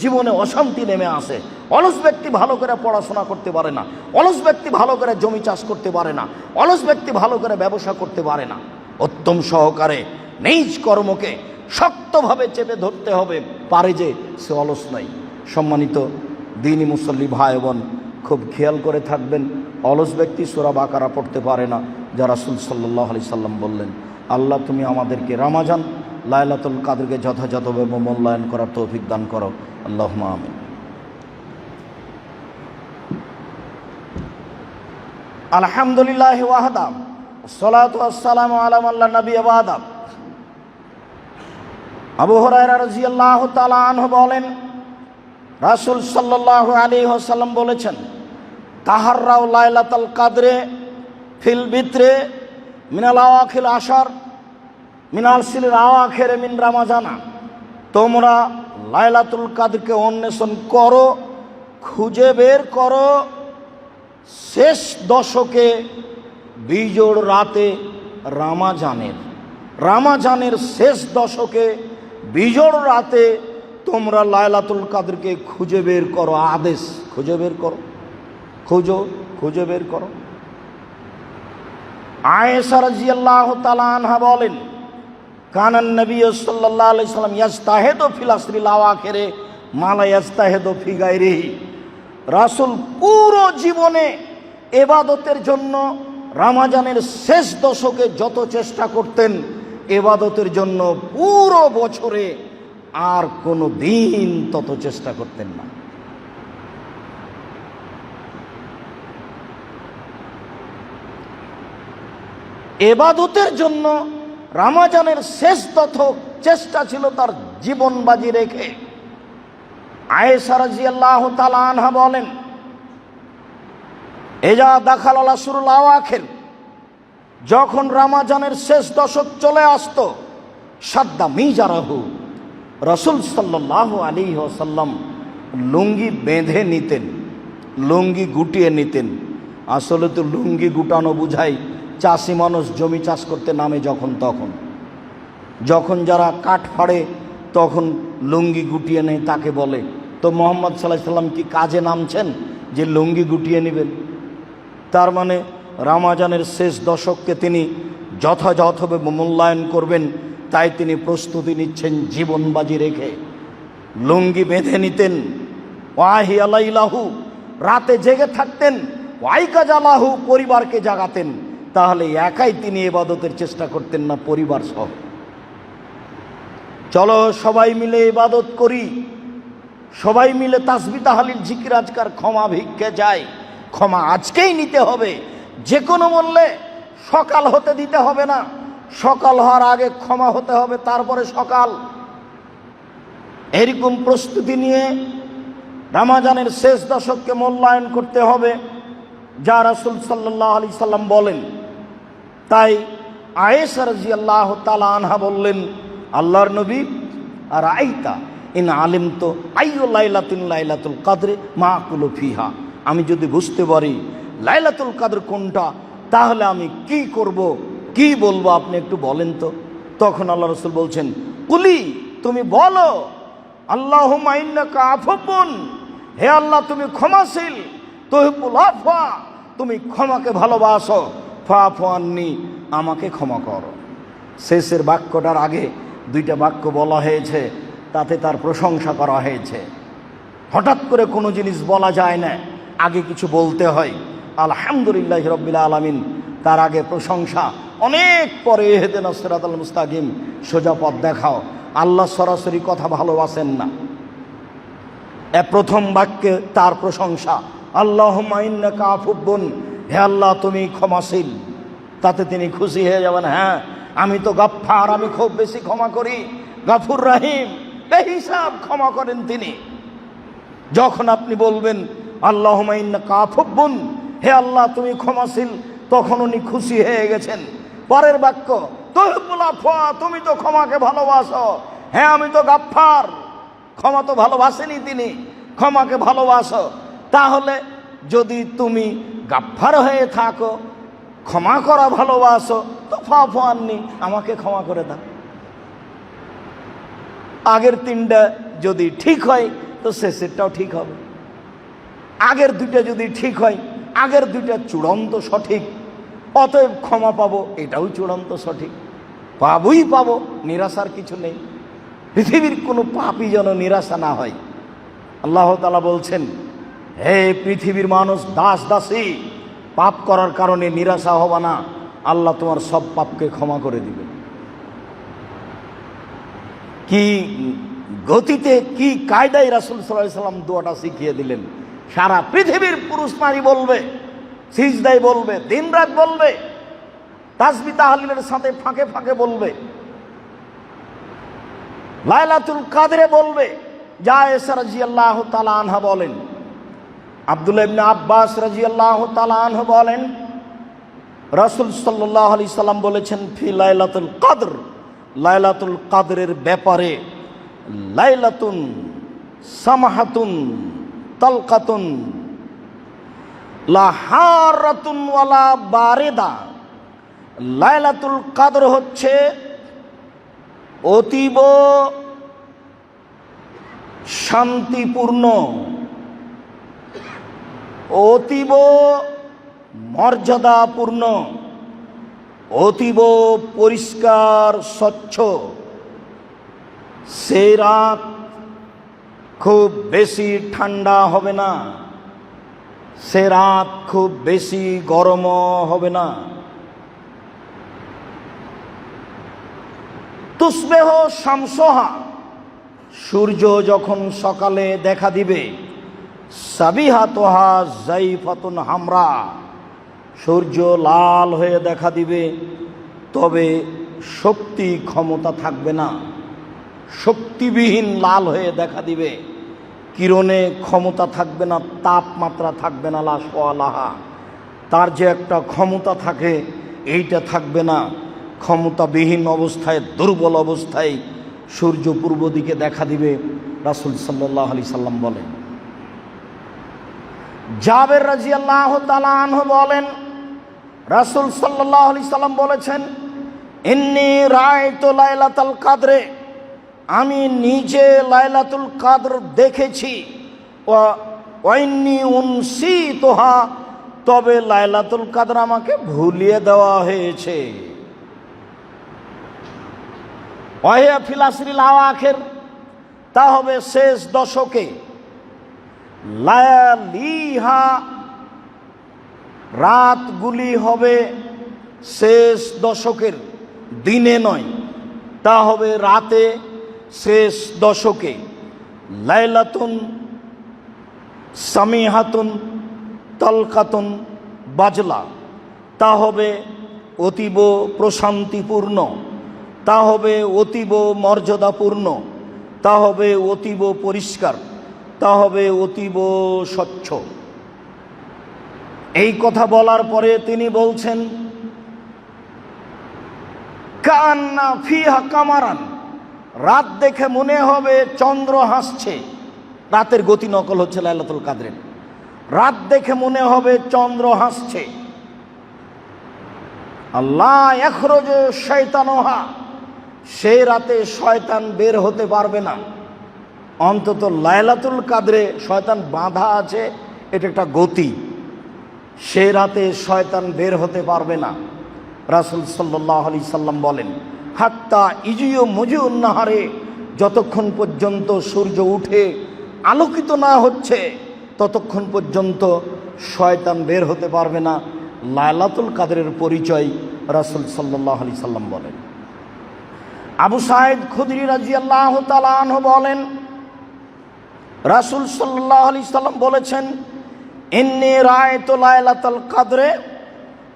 জীবনে অশান্তি নেমে আসে, অলস ব্যক্তি ভালো করে পড়াশোনা করতে পারে না, অলস ব্যক্তি ভালো করে জমি চাষ করতে পারে না, অলস ব্যক্তি ভালো করে ব্যবসা করতে পারে না। উত্তম সহকারে নিজ কর্মকে শক্তভাবে চেপে ধরতে হবে, পারে যে সে অলস নয়। সম্মানিত দ্বীনি মুসল্লি ভাই বোন, খুব খেয়াল করে থাকবেন, অলস ব্যক্তি সূরা বাকারা পড়তে পারে না, যা রাসূল সাল্লাল্লাহু আলাইহি সাল্লাম বললেন আল্লাহ তুমি আমাদেরকে রমজান লাইলাতুল কাদরকে যথাযথভাবে মূল্যায়ন করার তৌফিক দান করো। আল্লাহুম্মা আমিন। আলহামদুলিল্লাহি ওয়াহদা, আসসালাতু ওয়াসসালামু আলা মান লা নাবিয়্যা বা'দা। আবু হুরায়রা রাদিয়াল্লাহু তাআলা আনহু বলেন রাসূল সাল্লাল্লাহু আলাইহি ওয়াসাল্লাম বলেছেন তাহাররাউ লাইলাতুল কাদরে ফিল বিত্রে মিনাল আওয়াখিল আশার মিনাল সিল আওয়াখির মিন রমাজানা, তোমরা লাইলাতুল কাদরকে অন্বেষণ করো, খুঁজে বের করো শেষ দশকে বিজোড় রাতে রমাজানের শেষ দশকে বিজোড় রাতে তোমরা লাইলাতুল কাদরকে খুঁজে বের করো। আদেশ, খুঁজে বের করো, খুঁজে বের করো। আয়েশা রাদিয়াল্লাহু তাআলা আনহা বলেন কানান নবী সাল্লাল্লাহু আলাইহি সাল্লাম ইয়াজতাহিদু ফিল আসরিল আওয়াখিরে মা লা ইয়াজতাহিদু ফি গায়রিহি। রাসূল পুরো জীবনে ইবাদতের জন্য রমজানের শেষ দশকে যত চেষ্টা করতেন, ইবাদতের জন্য পুরো বছরে আর কোনো দিন তত চেষ্টা করতেন না। ইবাদতের জন্য রমজানের শেষ তথ চেষ্টা ছিল তার জীবন বাজি রেখে। আয়েশা রাদিয়াল্লাহু তাআলা আনহা বলেন, এজা দাখাল আশরুল আওয়াখির, যখন রমজানের শেষ দশক চলে আসতো, সাদ্দা মিজারাহু, রাসূল সাল্লাল্লাহু আলাইহি ওয়াসাল্লাম লুঙ্গি বেঁধে নিতেন, লুঙ্গি গুটিয়ে নিতেন। আসলে তো লুঙ্গি গুটানো বুঝায় চাষি মানুষ জমি চাষ করতে নামে যখন যারা কাঠ ফাড়ে তখন লুঙ্গি গুটিয়ে নেয় তাকে বলে। তো মুহাম্মদ সাল্লাল্লাহু আলাইহি ওয়াসাল্লাম কি কাজে নামছেন যে লুঙ্গি গুটিয়ে নেবেন? তার মানে রমজানের শেষ দশককে তিনি যথাযথভাবে মূল্যায়ন করবেন, তাই তিনি প্রস্তুতি নিচ্ছেন জীবন বাজি রেখে। লুঙ্গি বেঁধে নিতেন, ওয়াহিয়া লাইলাহু, রাতে জেগে থাকতেন, ওয়াইকাজালাহু, পরিবারকে জাগাতেন। তাহলে একাই তিনি ইবাদতের চেষ্টা করতেন না, পরিবার সহ। চলো সবাই মিলে ইবাদত করি, সবাই মিলে তাসবিহ তাহলিল জিকির আজকার ক্ষমা ভিক্ষে যাই। ক্ষমা আজকেই নিতে হবে, যে কোনো মূল্যে। সকাল হতে দিতে হবে না, সকাল হওয়ার আগে ক্ষমা হতে হবে, তারপরে সকাল। এরকম প্রস্তুতি নিয়ে রমজানের শেষ দশককে মূল্যায়ন করতে হবে, যা রাসূল সাল্লাল্লাহু আলাইহি সাল্লাম বলেন। তাই আয়েশা রাদিয়াল্লাহু তাআলা আনহা বললেন, আল্লাহর নবী, আর আইতা ইন আলিমতু আইয়ু লাইলাতিন লাইলাতুল কদর মা আকুলু ফিহা, আমি যদি বুঝতে পারি লাইলাতুল কদর কোনটা, তাহলে আমি কি করব, কি বলবো, আপনি একটু বলেন তো। তখন আল্লাহ রাসূল বলছেন, কুলি, তুমি বলো, আল্লাহুম্মা ইন্নাকা আফুবুন, হে আল্লাহ তুমি ক্ষমাশীল, তুহিব্বুল আফওয়া, তুমি ক্ষমাকে ভালোবাসো, ফাফু আন্নি, আমাকে ক্ষমা করো। শেষের বাক্যটার আগে দুইটা বাক্য বলা হয়েছে, তাতে তার প্রশংসা করা হয়েছে। হঠাৎ করে কোনো জিনিস বলা যায় না, আগে কিছু বলতে হয়। আলহামদুলিল্লাহ রাব্বিল আলামিন, তার আগে প্রশংসা, অনেক পরে ইহদিনাস সিরাতাল মুস্তাকিম, সোজা পথ দেখাও। আল্লাহ সরাসরি কথা ভালোবাসেন না। প্রথম বাক্যে তার প্রশংসা, আল্লাহুম্মা ইন্নাকা আফুবুন, হে আল্লাহ তুমি ক্ষমাশীল। তাতে তিনি খুশি হয়ে যাবেন, হ্যাঁ আমি তো গাফফার, আমি খুব বেশি ক্ষমা করি, গাফুর রহিম, বেহিসাব ক্ষমা করেন তিনি। যখন আপনি বলবেন আল্লাহুম্মা ইন্নাকা আফুবুন, হে আল্লাহ তুমি ক্ষমাশীল, তখন উনি খুশি হয়ে গেছেন। পরের বাক্য, তুহিব্বুল আফওয়া, তুমি তো ক্ষমাকে ভালোবাসো, হ্যাঁ আমি তো গাফফার, ক্ষমা তো ভালোবাসেনি তিনি, ক্ষমাকে ভালোবাসো। তাহলে যদি তুমি গাফফার হয়ে থাকো, ক্ষমা করা ভালোবাসো, তো ফাফু আন্নি, আমাকে ক্ষমা করে দাও। আগের তিনটা যদি ঠিক হয় তো শেষেরটাও ঠিক হবে। আগের দুইটা যদি ঠিক হয়, আগের দুইটা চূড়ান্ত সঠিক, অতএব ক্ষমা পাবো, এটাও চূড়ান্ত সঠিক, পাবোই পাবো, নিরাশার কিছু নেই। পৃথিবীর কোনো পাপই যেন নিরাশা না হয়। আল্লাহ তাআলা বলছেন, হে পৃথিবীর মানুষ, দাস দাসী, পাপ করার কারণে নিরাশা হবে না, আল্লাহ তোমার সব পাপকে ক্ষমা করে দিবে। কি গতিতে, কি কায়দায় রাসূল সাল্লাল্লাহু আলাইহি সাল্লাম দোয়াটা শিখিয়ে দিলেন। সারা পৃথিবীর পুরুষ নারী বলবে, সিজদায় বলবে, দিনরাত বলবে, তাসবিহ তাহলিলের সাথে ফাঁকে ফাঁকে বলবে, লাইলাতুল কদরে বলবে। যা আয়েশা রাদিয়াল্লাহু তাআলা আনহা বলেন, আব্দুল্লাহ ইবনে আব্বাস রাদিয়াল্লাহু তাআলা আনহু বলেন, রাসূল সাল্লাল্লাহু আলাইহি সাল্লাম বলেছেন, ফি লাইলাতুল কদর, লাইলাতুল কদরের ব্যাপারে, লাইলাতুন সামাহাতুন তালকাতুন লা হারাতুন ওয়ালা বারিদা, লাইলাতুল কদর হচ্ছে অতীব শান্তিপূর্ণ, অতীব মর্যাদাপূর্ণ, অতীব পরিষ্কার স্বচ্ছ। সেই রাত খুব বেশি ঠান্ডা হবে না, সে রাত খুব বেশি গরমও হবে না। তুসবেহ শামসুহা, সূর্য যখন সকালে দেখা দিবে, সাবিহাতুহা জাইফাতুন হামরা, সূর্য লাল হয়ে দেখা দিবে, তবে শক্তি ক্ষমতা থাকবে না, শক্তিবিহীন লাল হয়ে দেখা দিবে, কিরণে ক্ষমতা থাকবে না, তাপমাত্রা থাকবে না, লাহা, তার যে একটা ক্ষমতা থাকে এইটা থাকবে না, ক্ষমতাবিহীন অবস্থায়, দুর্বল অবস্থায় সূর্য পূর্ব দিকে দেখা দিবে। রাসূল সাল্লাল্লাহু আলাইহি সাল্লাম বলেন। জাবের রাদিয়াল্লাহু তাআলা আনহু বলেন, রাসূল সাল্লাল্লাহু আলাইহি সাল্লাম বলেছেন, ইন্নী রাআইতু লাইলাতুল কদরে, আমি নিজে লাইলাতুল কদর দেখেছি, ওয়া ইন্নী উনসিতুহা, তবে লাইলাতুল কদর আমাকে ভুলিয়ে দেওয়া হয়েছে। ওয়াহিয়া ফিল আশরিল আওয়াখির, তা হবে শেষ দশকে। লায়ালিহা, রাতগুলি হবে শেষ দশকের, দিনে নয়, তা হবে রাতে, শেষ দশকে। লাইলাতুন সামিহাতুন তালকাতুন বাজলা, তা হবে অতীব প্রশান্তিপূর্ণ, তা হবে অতীব মর্যাদাপূর্ণ, তা হবে অতীব পরিষ্কার, তা হবে অতীব স্বচ্ছ। এই কথা বলার পরে তিনি বলছেন, কান্না ফিহা কামারান, রাত দেখে মনে হবে চন্দ্র হাসছে। রাতের গতি নকল হচ্ছে লাইলাতুল কদরের। রাত দেখে মনে হবে চন্দ্র হাসছে। আল্লাহ ইয়াখরুজু শাইতানুহা, সেই রাতে শয়তান বের হতে পারবে না। অন্তত লাইলাতুল কদরে শয়তান বাঁধা আছে, এটা একটা গতি, সে রাতে শয়তান বের হতে পারবে না। রাসূল সাল্লাল্লাহু আলাইহি সাল্লাম বলেন, হাত্তা ইজিও মুজিউন নাহারে, যতক্ষণ পর্যন্ত সূর্য উঠে আলোকিত না হচ্ছে ততক্ষণ পর্যন্ত শয়তান বের হতে পারবে না। লাইলাতুল কদরের পরিচয় রাসূল সাল্লাল্লাহু আলাইহি সাল্লাম বলেন। আবু সাঈদ খুদরি রাদিয়াল্লাহু তাআলা আনহু বলেন, রাসূল সাল্লাল্লাহু আলাইহি সাল্লাম বলেছেন, ইন্নী রাআইতু লাইলাতুল কদরে,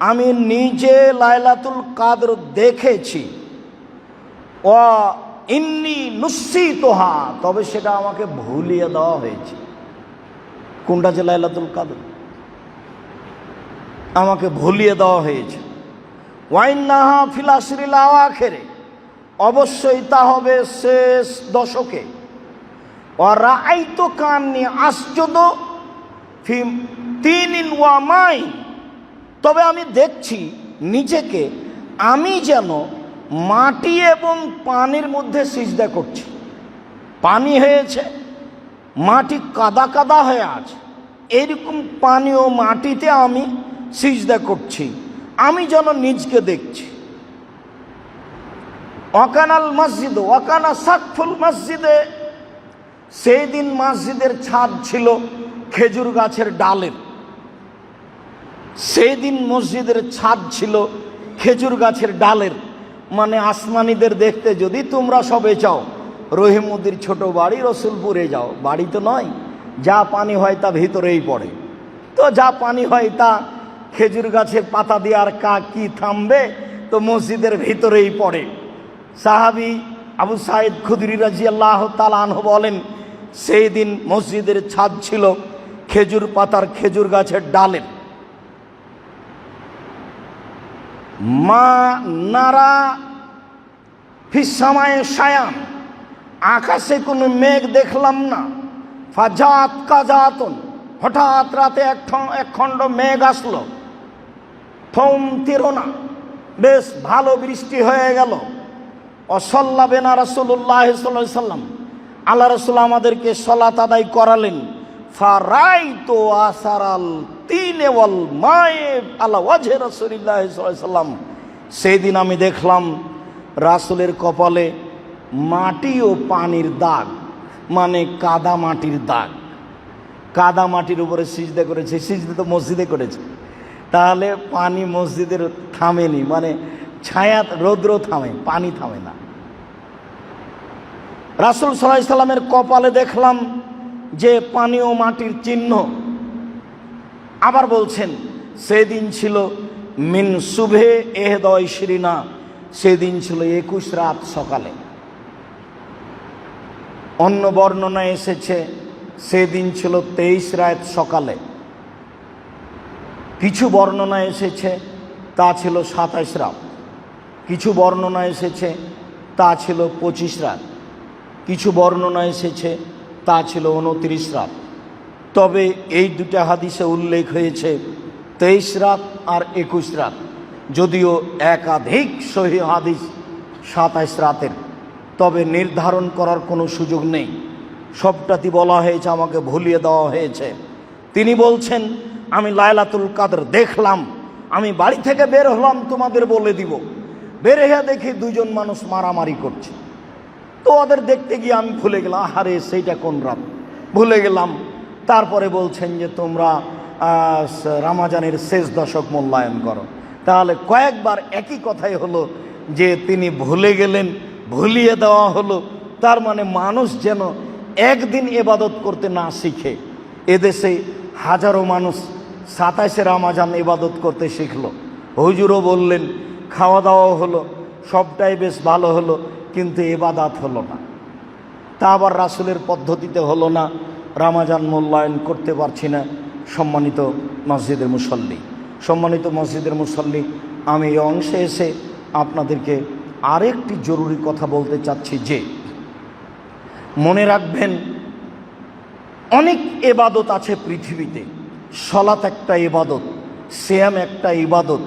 আমি নিজে লাইলাতুল কদর দেখেছি, ওয়া ইন্নী নুসিতুহা, তবে সেটা আমাকে ভুলিয়ে দেওয়া হয়েছে। কোনটা যে লাইলাতুল কদর, আমাকে ভুলিয়ে দেওয়া হয়েছে। ওয়া ইন্নাহা ফিল আশরিল আওয়াখির, অবশ্যই তা হবে শেষ দশকে। ওয়া রাআইতু কান্নী আসজুদু ফি তিনিন ওয়া মাইন, তবে আমি দেখছি নিজেকে আমি যেন মাটি এবং পানির মধ্যে সিজদা করছি। পানি হয়েছে, মাটি কাদা কাদা হয়ে আছে, এরকম পানি ও মাটিতে আমি সিজদা করছি, আমি যেন নিজকে দেখছি। ওয়াকানাল মসজিদ ওয়াকানা সাকফুল মসজিদে, সেই দিন মসজিদের ছাদ ছিল খেজুর গাছের ডালের। সেই দিন মসজিদের ছাদ ছিল খেজুর গাছের ডালের। মানে আসমানিদের দেখতে যদি তোমরা সবে চাও, রহিমউদ্দির ছোট বাড়ি রসুলপুরে যাও, বাড়ি তো নয়, যা পানি হয় তা ভিতরেই পড়ে। তো যা পানি হয় তা খেজুর গাছের পাতা দিয়ে আর কি থামবে, তো মসজিদের ভিতরেই পড়ে। সাহাবী আবু সাঈদ খুদরি রাদিয়াল্লাহু তাআলা আনহু বলেন, সেই দিন মসজিদের ছাদ ছিল খেজুর পাতার, খেজুর গাছের ডালের। মা নারা ফিস সামায়ে শায়ান, আকাশে কোনো মেঘ দেখলাম না। ফাজাত কাজাতুন, হঠাৎ রাতে এক খণ্ড মেঘ আসলো। ফৌম তিরোনা, বেশ ভালো বৃষ্টি হয়ে গেল। অসল্লা বেনা রাসূলুল্লাহ সাল্লাল্লাহু আলাইহি সাল্লাম, আল্লাহ রাসূল আমাদেরকে সালাত আদায় করালেন। ফারাইতু আসারাল তিনে ওয়াল মায়ে আলা ওয়াজহি রাসূলিল্লাহ সাল্লাল্লাহু আলাইহি সাল্লাম, সেই দিন আমি দেখলাম রাসূলের কপালে মাটি ও পানির দাগ, মানে কাদা মাটির দাগ। কাদা মাটির উপরে সিজদা করেছে, সিজদা তো মসজিদে করেছে, তাহলে পানি মসজিদের থামেনি, মানে ছায়া রৌদ্র থামে, পানি থামে না। রাসূল সাল্লাল্লাহু আলাইহি সাল্লামের কপালে দেখলাম যে পানি ও মাটির চিহ্ন। আবার বলছেন সেদিন ছিল মিন সুবহে এহদা ইশরিনা, সেদিন ছিল 21 রাত সকালে। অন্য বর্ণনায় এসেছে সেদিন ছিল 23 রাত সকালে। কিছু বর্ণনা এসেছে তা ছিল 27 রাত, কিছু বর্ণনা এসেছে তা ছিল 25 রাত, কিছু বর্ণনা এসেছে তা ছিল 29 রাত। তবে এই দুটা হাদিসে উল্লেখ হয়েছে 23 রাত আর 21 রাত, যদিও একাধিক সহিহ হাদিস 27 রাতের, তবে নির্ধারণ করার কোনো সুযোগ নেই। সবটাতে বলা হয়েছে, আমাকে ভুলিয়ে দেওয়া হয়েছে। তিনি বলছেন আমি লাইলাতুল কদর দেখলাম, আমি বাড়ি থেকে বের হলাম তোমাদের বলে দিব, বের হয়ে দেখি দুজন মানুষ মারামারি করছে। তো ওদের দেখতে গিয়ে আমি ভুলে গেলাম, আরে সেইটা কোন রাত, ভুলে গেলাম। তারপরে বলছেন যে তোমরা রমজানের শেষ দশক মূল্যায়ন করো। তাহলে কয়েকবার একই কথাই হলো যে তিনি ভুলে গেলেন, ভুলিয়ে দেওয়া হলো। তার মানে মানুষ যেন একদিন ইবাদত করতে না শিখে। এদেশে হাজারো মানুষ 27শে রমজান ইবাদত করতে শিখলো। হুজুরও বললেন, খাওয়া দাওয়া হলো, সবটাই বেশ ভালো হলো, কিন্তু ইবাদত হলো না। তা আবার রাসূলের পদ্ধতিতে হলো না, রমজান মূল্যায়ন করতে পারছি না। সম্মানিত মসজিদের মুসল্লি, সম্মানিত মসজিদের মুসল্লি, আমি এই অংশে এসে আপনাদেরকে আরেকটি জরুরি কথা বলতে চাচ্ছি যে মনে রাখবেন, অনেক ইবাদত আছে পৃথিবীতে। সালাত একটা ইবাদত, সিয়াম একটা ইবাদত,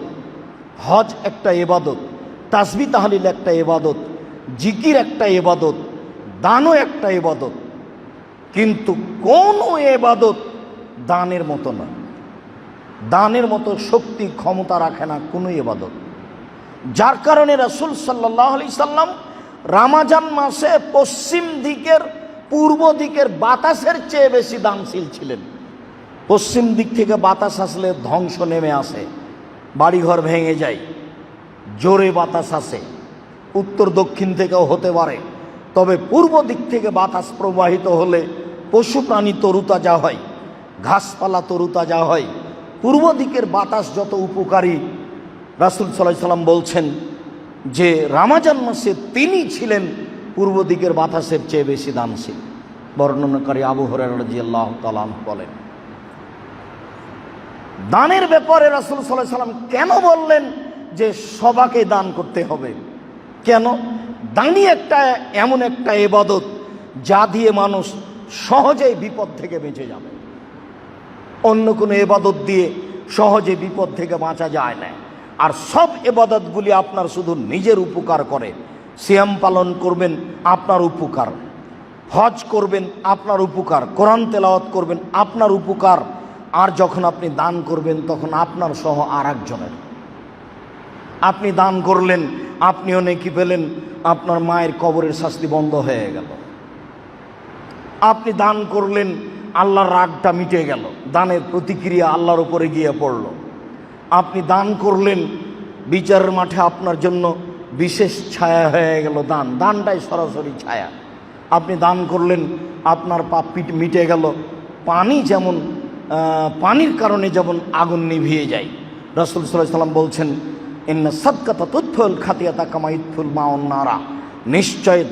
হজ একটা ইবাদত, তাসবিহ তাহলিল একটা ইবাদত, জিকির একটা ইবাদত, দানও একটা ইবাদত। কিন্তু কোনো ইবাদত দানের মতো নয়। দানের মতো শক্তি ক্ষমতা রাখে না কোনো ইবাদত। যার কারণে রাসূল সাল্লাল্লাহু আলাইহি সাল্লাম রমজান মাসে পশ্চিম দিকের, পূর্ব দিকের বাতাসের চেয়ে বেশি দানশীল ছিলেন। পশ্চিম দিক থেকে বাতাস আসলে ধ্বংস নেমে আসে, বাড়িঘর ভেঙে যায়, জোরে বাতাস আসে। উত্তর দক্ষিণ থেকেও হতে পারে, তবে পূর্ব দিক থেকে বাতাস প্রবাহিত হলে পশু প্রাণী তরুতাজা হয়, ঘাসপালা তরুতাজা হয়। পূর্ব দিকের বাতাস যত উপকারী, রাসূল সাল্লাল্লাহু আলাইহি সাল্লাম বলছেন যে রমজান মাসে তিনি ছিলেন পূর্ব দিকের বাতাসের চেয়ে বেশি দানশীল। বর্ণনাকারী আবু হুরায়রা রাদিয়াল্লাহু তাআলা আনহু বলেন, দানের ব্যাপারে রাসূল সাল্লাল্লাহু আলাইহি সাল্লাম কেন বললেন যে সবাকে দান করতে হবে? কেন? দানই একটা এমন একটা ইবাদত যা দিয়ে মানুষ সহজেই বিপদ থেকে বেঁচে যাবে। অন্য কোনো ইবাদত দিয়ে সহজে বিপদ থেকে বাঁচা যায় না। আর সব ইবাদতগুলি আপনার শুধু নিজের উপকার করে। সিয়াম পালন করবেন, আপনার উপকার। হজ করবেন, আপনার উপকার। কোরআন তেলাওয়াত করবেন, আপনার উপকার। আর যখন আপনি দান করবেন তখন আপনার সহ আর একজনের। আপনি দান করলেন, আপনিও নেকি পেলেন, আপনার মায়ের কবরের শাস্তি বন্ধ হয়ে গেল। আপনি দান করলেন, আল্লাহর রাগটা মিটে গেল, দানের প্রতিক্রিয়া আল্লাহর উপরে গিয়ে পড়ল। আপনি দান করলেন, বিচারের মাঠে আপনার জন্য বিশেষ ছায়া হয়ে গেল দান। দানটাই সরাসরি ছায়া। আপনি দান করলেন, আপনার পাপ মিটে গেল। পানি যেমন, পানির কারণে যেমন আগুন নিভিয়ে যায়। রাসূল সাল্লাল্লাহু আলাইহি সাল্লাম বলছেন, ইন্না সাদকাতা তুতফিউল খাতিয়াতা কামা ইতফিউল মাউন নারা। নিশ্চয়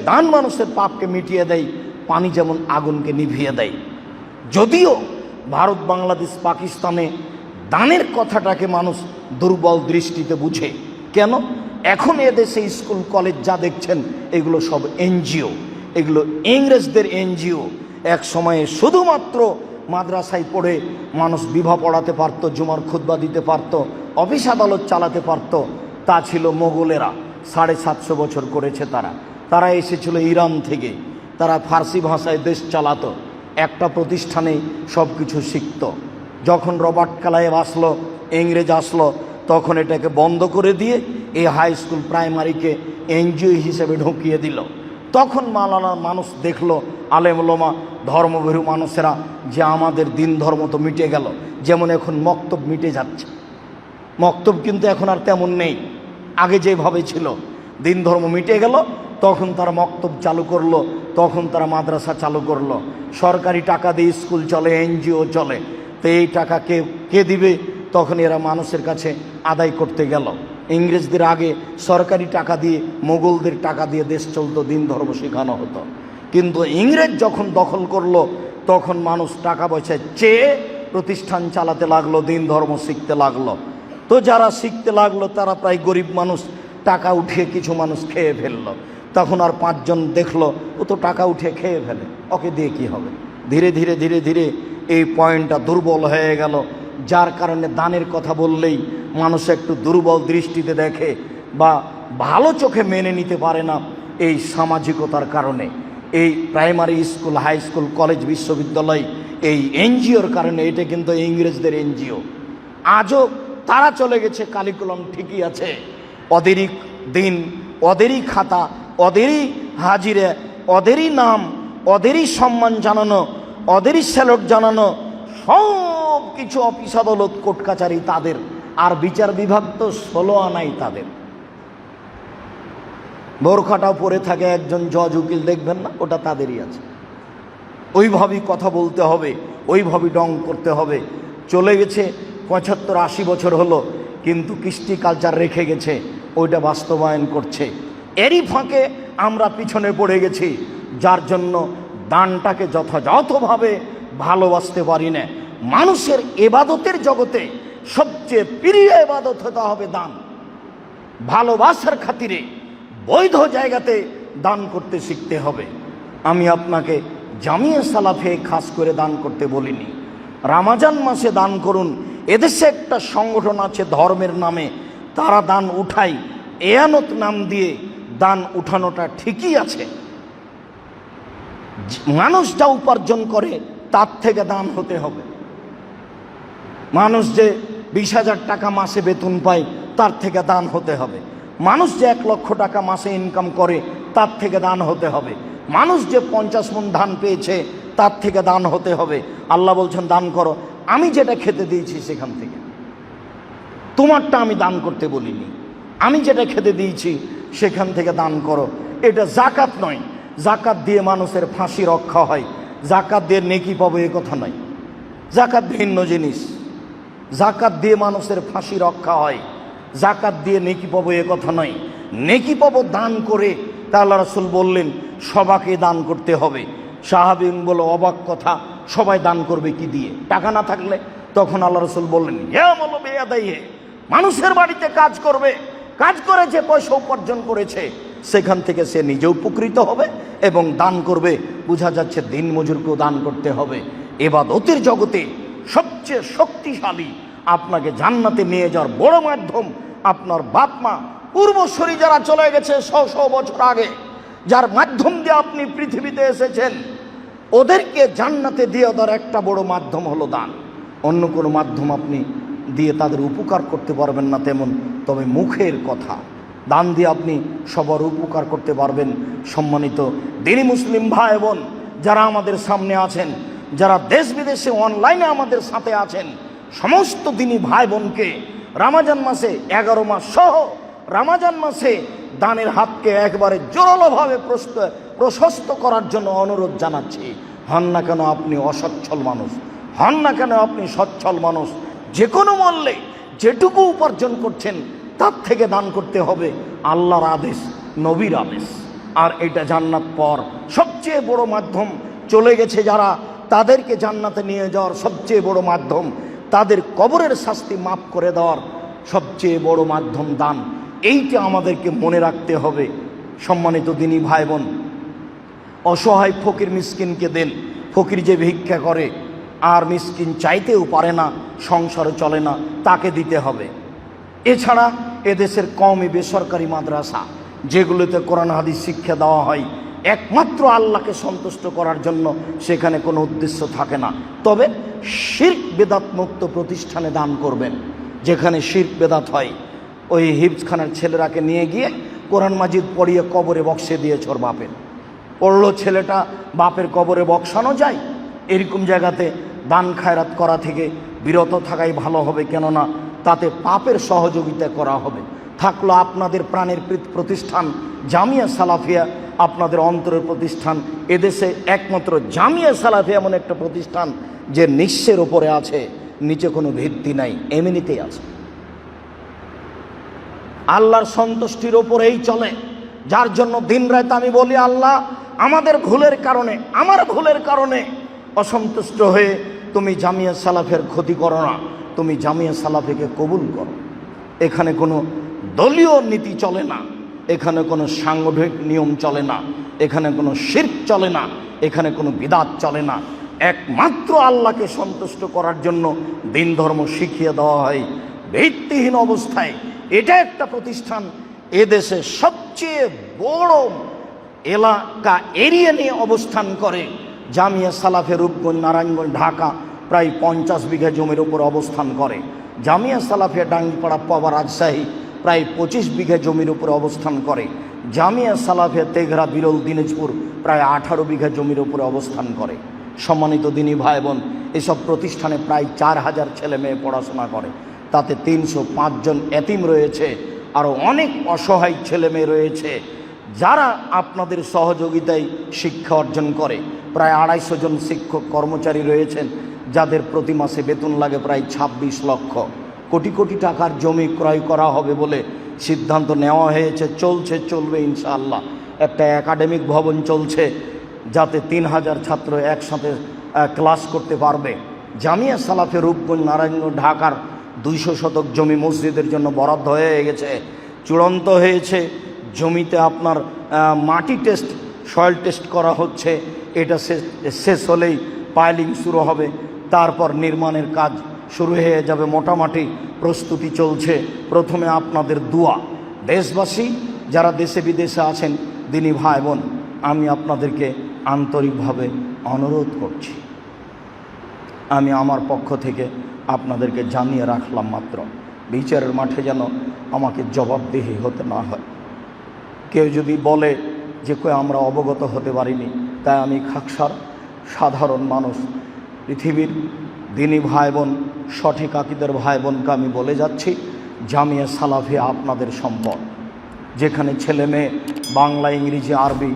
দান মানুষের পাপকে মিটিয়ে দেয়, পানি যেমন আগুনকে নিভিয়ে দেয়। যদিও ভারত, বাংলাদেশ, পাকিস্তানে দানের কথাটাকে মানুষ দুর্বল দৃষ্টিতে বুঝে। কেন? এখন এদেশে স্কুল কলেজ যা দেখছেন এগুলো সব এনজিও, এগুলো ইংরেজদের এনজিও। এক সময়ে শুধুমাত্র মাদ্রাসায় পড়ে মানুষ বিবাহ পড়াতে পারত, জুমার খুতবা দিতে পারত, অফিস আদালত চালাতে পারত। তা ছিল মোগলেরা। 750 বছর করেছে তারা এসেছিল ইরান থেকে। তারা ফার্সি ভাষায় দেশ চালাতো, একটা প্রতিষ্ঠানেই সব কিছু শিখত। যখন রবার্ট ক্লাইভ আসলো, ইংরেজ আসলো, তখন এটাকে বন্ধ করে দিয়ে এই হাই স্কুল প্রাইমারিকে এনজিও হিসেবে ঢুকিয়ে দিল। তখন মানুষ দেখলো, আলেম ওলামা, ধর্মভীরু মানুষেরা, যে আমাদের দিন ধর্ম তো মিটে গেল। যেমন এখন মক্তব মিটে যাচ্ছে। মক্তব কিন্তু এখন আর তেমন নেই, আগে যেভাবে ছিল। দিন ধর্ম মিটে গেল, তখন তারা মক্তব চালু করলো, তখন তারা মাদ্রাসা চালু করলো। সরকারি টাকা দিয়ে স্কুল চলে, এনজিও চলে, তো এই টাকা কে দিবে? তখন এরা মানুষের কাছে আদায় করতে গেল। ইংরেজদের আগে সরকারি টাকা দিয়ে, মোগলদের টাকা দিয়ে দেশ চলতো, দিন ধর্ম শেখানো হতো। কিন্তু ইংরেজ যখন দখল করলো, তখন মানুষ টাকা পয়সা চেয়ে প্রতিষ্ঠান চালাতে লাগলো, দিন ধর্ম শিখতে লাগলো। তো যারা শিখতে লাগলো তারা প্রায় গরিব মানুষ, টাকা উঠিয়ে কিছু মানুষ খেয়ে ফেললো। তখন আর পাঁচজন দেখলো ও তো টাকা উঠিয়ে খেয়ে ফেলে, ওকে দিয়ে কি হবে? ধীরে ধীরে ধীরে ধীরে এই পয়েন্টটা দুর্বল হয়ে গেল, যার কারণে দানের কথা বললেই মানুষ একটু দুর্বল দৃষ্টিতে দেখে বা ভালো চোখে মেনে নিতে পারে না। এই সামাজিকতার কারণে, এই primary school, high school, college, বিশ্ববিদ্যালয়, এই এনজিওর কারণে। এটা কিন্তু ইংরেজদের এনজিও। আজও তারা চলে গেছে, কারিকুলাম ঠিকই আছে, ওদেরই দিন, ওদেরই খাতা, ওদেরই হাজিরে, ওদেরই নাম, ওদেরই সম্মান জানানো, ওদেরই স্যালুট জানানো, সব কিছু অফিস আদালত কোর্ট কাচারি তাদের। আর বিচার বিভাগ তো 16 আনাই তাদের। বোরখাটাও পরে থাকে একজন জজ, উকিল, দেখবেন না, ওটা তাদেরই আছে। ওইভাবেই কথা বলতে হবে, ওইভাবেই ডং করতে হবে। চলে গেছে 75-80 বছর হলো, কিন্তু কৃষ্টি কালচার রেখে গেছে, ওইটা বাস্তবায়ন করছে। এরই ফাঁকে আমরা পিছনে পড়ে গেছি, যার জন্য দানটাকে যথাযথভাবে ভালোবাসতে পারি না। মানুষের এবাদতের জগতে সবচেয়ে প্রিয় এবাদত হতে হবে দান। ভালোবাসার খাতিরে বৈধ জায়গাতে দান করতে শিখতে হবে। আমি আপনাকে জামিয়া সালাফে খাস করে দান করতে বলিনি। রমজান মাসে দান করুন। এদেশে একটা সংগঠন আছে ধর্মের নামে, তারা দান উঠায়, এয়ানত নাম দিয়ে দান উঠানোটা ঠিকই আছে। মানুষ যা উপার্জন করে তার থেকে দান হতে হবে। মানুষ যে 20,000 টাকা মাসে বেতন পায় তার থেকে দান হতে হবে। মানুষ যে 1 লক্ষ টাকা মাসে ইনকাম করে তার থেকে দান হতে হবে। মানুষ যে 50 মণ ধান পেয়েছে তার থেকে দান হতে হবে। আল্লাহ বলছেন দান করো, আমি যেটা খেতে দিয়েছি সেখান থেকে। তোমারটা আমি দান করতে বলিনি, আমি যেটা খেতে দিয়েছি সেখান থেকে দান করো। এটা জাকাত নয়। জাকাত দিয়ে মানুষের ফাঁসি রক্ষা হয়, জাকাত দিয়ে নেকি পাবো এ কথা নয়। জাকাত ভিন্ন জিনিস। জাকাত দিয়ে মানুষের ফাঁসি রক্ষা হয়, জাকাত দিয়ে নেকি পাবো এ কথা নয়। নেকি পাবো দান করে। তা আল্লাহ রাসূল বললেন সবাকে দান করতে হবে। সাহাবীন বলে অবাক কথা, সবাই দান করবে কি দিয়ে? টাকা না থাকলে? তখন আল্লাহ রাসূল বললেন মানুষের বাড়িতে কাজ করবে, কাজ করে যে পয়সা উপার্জন করেছে সেখান থেকে সে নিজে উপকৃত হবে এবং দান করবে। বোঝা যাচ্ছে দিন মজুরকেও দান করতে হবে। ইবাদতের জগতে সবচেয়ে শক্তিশালী, আপনাকে জান্নাতে নিয়ে যাওয়ার বড় মাধ্যম আপনার বাপ মা, পূর্বসূরি যারা চলে গেছে 100 বছর আগে, যার মাধ্যম দিয়ে আপনি পৃথিবীতে এসেছেন, ওদেরকে জান্নাতে দিয়ে দেওয়ার একটা বড় মাধ্যম হলো দান। অন্য কোনো মাধ্যম আপনি দিয়ে তাদের উপকার করতে পারবেন না তেমন, তবে মুখের কথা দান দিয়ে আপনি সবার উপকার করতে পারবেন। সম্মানিত দিনী মুসলিম ভাই বোন যারা আমাদের সামনে আছেন, যারা দেশ বিদেশে অনলাইনে আমাদের সাথে আছেন, সমস্ত দিনী ভাই বোনকে রমজান মাসে 11 মাস সহ রমজান মাসে দানের হাতকে একবারে জোরালোভাবে প্রশস্ত করার জন্য অনুরোধ জানাচ্ছি। হন না কেন আপনি অসচ্ছল মানুষ, হন না কেন আপনি সচ্ছল মানুষ, যে কোনো মূল্যে যেটুকু উপার্জন করছেন তার থেকে দান করতে হবে। আল্লাহর আদেশ, নবীর আদেশ। আর এটা জান্নাত পর সবচেয়ে বড় মাধ্যম। চলে গেছে যারা, তাদেরকে জান্নাতে নিয়ে যাওয়ার সবচেয়ে বড় মাধ্যম, তাদের কবরের শাস্তি মাফ করে দেওয়ার সবচেয়ে বড় মাধ্যম দান। এইটা আমাদেরকে মনে রাখতে হবে। সম্মানিত দিনী ভাই বোন, অসহায় ফকির মিসকিনকে দেন। ফকির যে ভিক্ষা করে আর মিসকিন চাইতেও পারে না, সংসারে চলে না, তাকে দিতে হবে। এছাড়া এদেশের কওমি বেসরকারি মাদ্রাসা যেগুলোতে কোরআন হাদিস শিক্ষা দেওয়া হয় একমাত্র আল্লাহকে সন্তুষ্ট করার জন্য, সেখানে কোনো উদ্দেশ্য থাকে না। তবে শিরক বেদাত মুক্ত প্রতিষ্ঠানে দান করবেন। যেখানে শিরক বেদাত হয়, ওই হিফজখানার ছেলেরাকে নিয়ে গিয়ে কোরআন মাজিদ পড়িয়ে কবরে বক্সে দিয়েছে ওর বাপের, পড়লো ছেলেটা, বাপের কবরে বক্সানো যায়। এরকম জায়গাতে দান খায়রাত করা থেকে বিরত থাকাই ভালো হবে, কেননা তাতে পাপের সহযোগিতা করা হবে। থাকলো আপনাদের প্রাণের প্রতিষ্ঠান জামিয়া সালাফিয়া আপনাদের অন্তরের প্রতিষ্ঠান। এদেশে একমাত্র জামিয়া সালাফিয়া এমন একটা প্রতিষ্ঠান যে নিঃস্বের ওপরে আছে, নিচে কোনো ভিত্তি নাই, এমনিতেই আছে, আল্লাহর সন্তুষ্টির ওপরেই চলে। যার জন্য দিনরাত আমি বলি, আল্লাহ আমাদের ভুলের কারণে, আমার ভুলের কারণে অসন্তুষ্ট হয়ে তুমি জামিয়া সালাফের ক্ষতি করো না, তুমি জামিয়া সালাফিকে কবুল করো। এখানে কোনো দলীয় নীতি চলে না, এখানে কোনো সাংগঠনিক নিয়ম চলে না, এখানে কোনো শিরক চলে না, এখানে কোনো বিদআত চলে না। একমাত্র আল্লাহকে সন্তুষ্ট করার জন্য দিন ধর্ম শিখিয়ে দেওয়া হয় ভিত্তিহীন অবস্থায়। এটা একটা প্রতিষ্ঠান এদেশে সবচেয়ে বড় এলাকা এরিয়া নিয়ে অবস্থান করে। জামিয়া সালাফে রূপগঞ্জ, নারায়ণগঞ্জ, ঢাকা প্রায় 50 বিঘা জমির উপর অবস্থান করে। জামিয়া সালাফে ডাঙ্গিপাড়া, পাবা, রাজশাহী প্রায় 25 বিঘা জমির উপর অবস্থান করে। জামিয়া সালাফে তেঘরা, বিরল, দিনাজপুর প্রায় 18 বিঘা জমির উপরে অবস্থান করে। সম্মানিত দিনী ভাই বোন, এসব প্রতিষ্ঠানে প্রায় 4000 ছেলে মেয়ে পড়াশোনা করে। তাতে 305 জন এতিম রয়েছে, আরও অনেক অসহায় ছেলে মেয়ে রয়েছে যারা আপনাদের সহযোগিতায় শিক্ষা অর্জন করে। প্রায় 250 জন শিক্ষক কর্মচারী রয়েছেন যাদের প্রতি মাসে বেতন লাগে প্রায় 26 লক্ষ। কোটি কোটি টাকার জমি ক্রয় করা হবে বলে সিদ্ধান্ত নেওয়া হয়েছে, চলবে ইনশাআল্লাহ। একটা একাডেমিক ভবন চলছে যাতে 3000 ছাত্র একসাথে ক্লাস করতে পারবে। জামিয়া সালাফে রূপগঞ্জ, নারায়ণগঞ্জ, ঢাকার 200 শতক জমি মসজিদের জন্য বরাদ্দ হয়ে গেছে, চূড়ান্ত হয়েছে। জমিতে আপনার মাটি টেস্ট, সয়েল টেস্ট করা হচ্ছে। এটা শেষ হলেই পাইলিং শুরু হবে, তারপর নির্মাণের কাজ শুরু হয়ে যাবে। মোটামুটি প্রস্তুতি চলছে। প্রথমে আপনাদের দোয়া। দেশবাসী যারা দেশে বিদেশে আছেন, দিনী ভাই বোন, আমি আপনাদেরকে আন্তরিকভাবে অনুরোধ করছি, আমি আমার পক্ষ থেকে আপনাদেরকে জানিয়ে রাখলাম মাত্র, বিচারের মাঠে যেন আমাকে জবাবদিহি হতে না হয়। কেউ যদি বলে যে আমরা অবগত হতে পারিনি, তাই আমি খাকসার সাধারণ মানুষ, পৃথিবীর দিনী ভাই বোন, সঠিক আকীদার ভাই বোনকে আমি বলে যাচ্ছি, জামিয়া সালাফিয়া আপনাদের সম্পদ। যেখানে ছেলে মেয়ে বাংলা, ইংরেজি, আরবি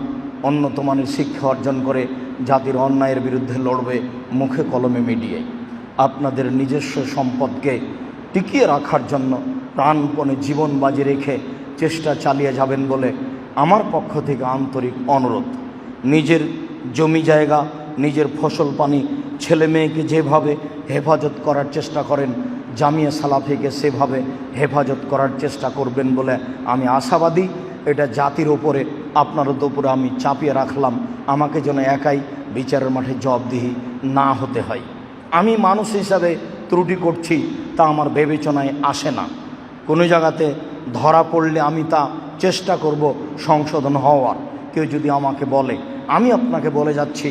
উন্নত মানের শিক্ষা অর্জন করে জাতির অন্যায়ের বিরুদ্ধে লড়বে মুখে কলমে মিডিয়ায়। আপনাদের নিজস্ব সম্পদকে টিকিয়ে রাখার জন্য প্রাণপণে জীবন বাজি রেখে চেষ্টা চালিয়ে যাবেন বলে আমার পক্ষ থেকে আন্তরিক অনুরোধ। নিজের জমি জায়গা, নিজের ফসল পানি, ছেলে মেয়েকে যেভাবে হেফাজত করার চেষ্টা করেন, জামিয়া সালাফিকে সেভাবে হেফাজত করার চেষ্টা করবেন বলে আমি আশাবাদী। এটা জাতির ওপরে, আপনাদের উপরে আমি চাপিয়ে রাখলাম, আমাকে যেন একাই বিচারের মাঠে জবাবদিহি না হতে হয়। আমি মানুষ হিসাবে ত্রুটি করছি তা আমার বিবেচনায় আসে না। কোনো জায়গাতে ধরা পড়লে আমি তা চেষ্টা করব সংশোধন হওয়ার। কেউ যদি আমাকে বলে, আমি আপনাকে বলে যাচ্ছি,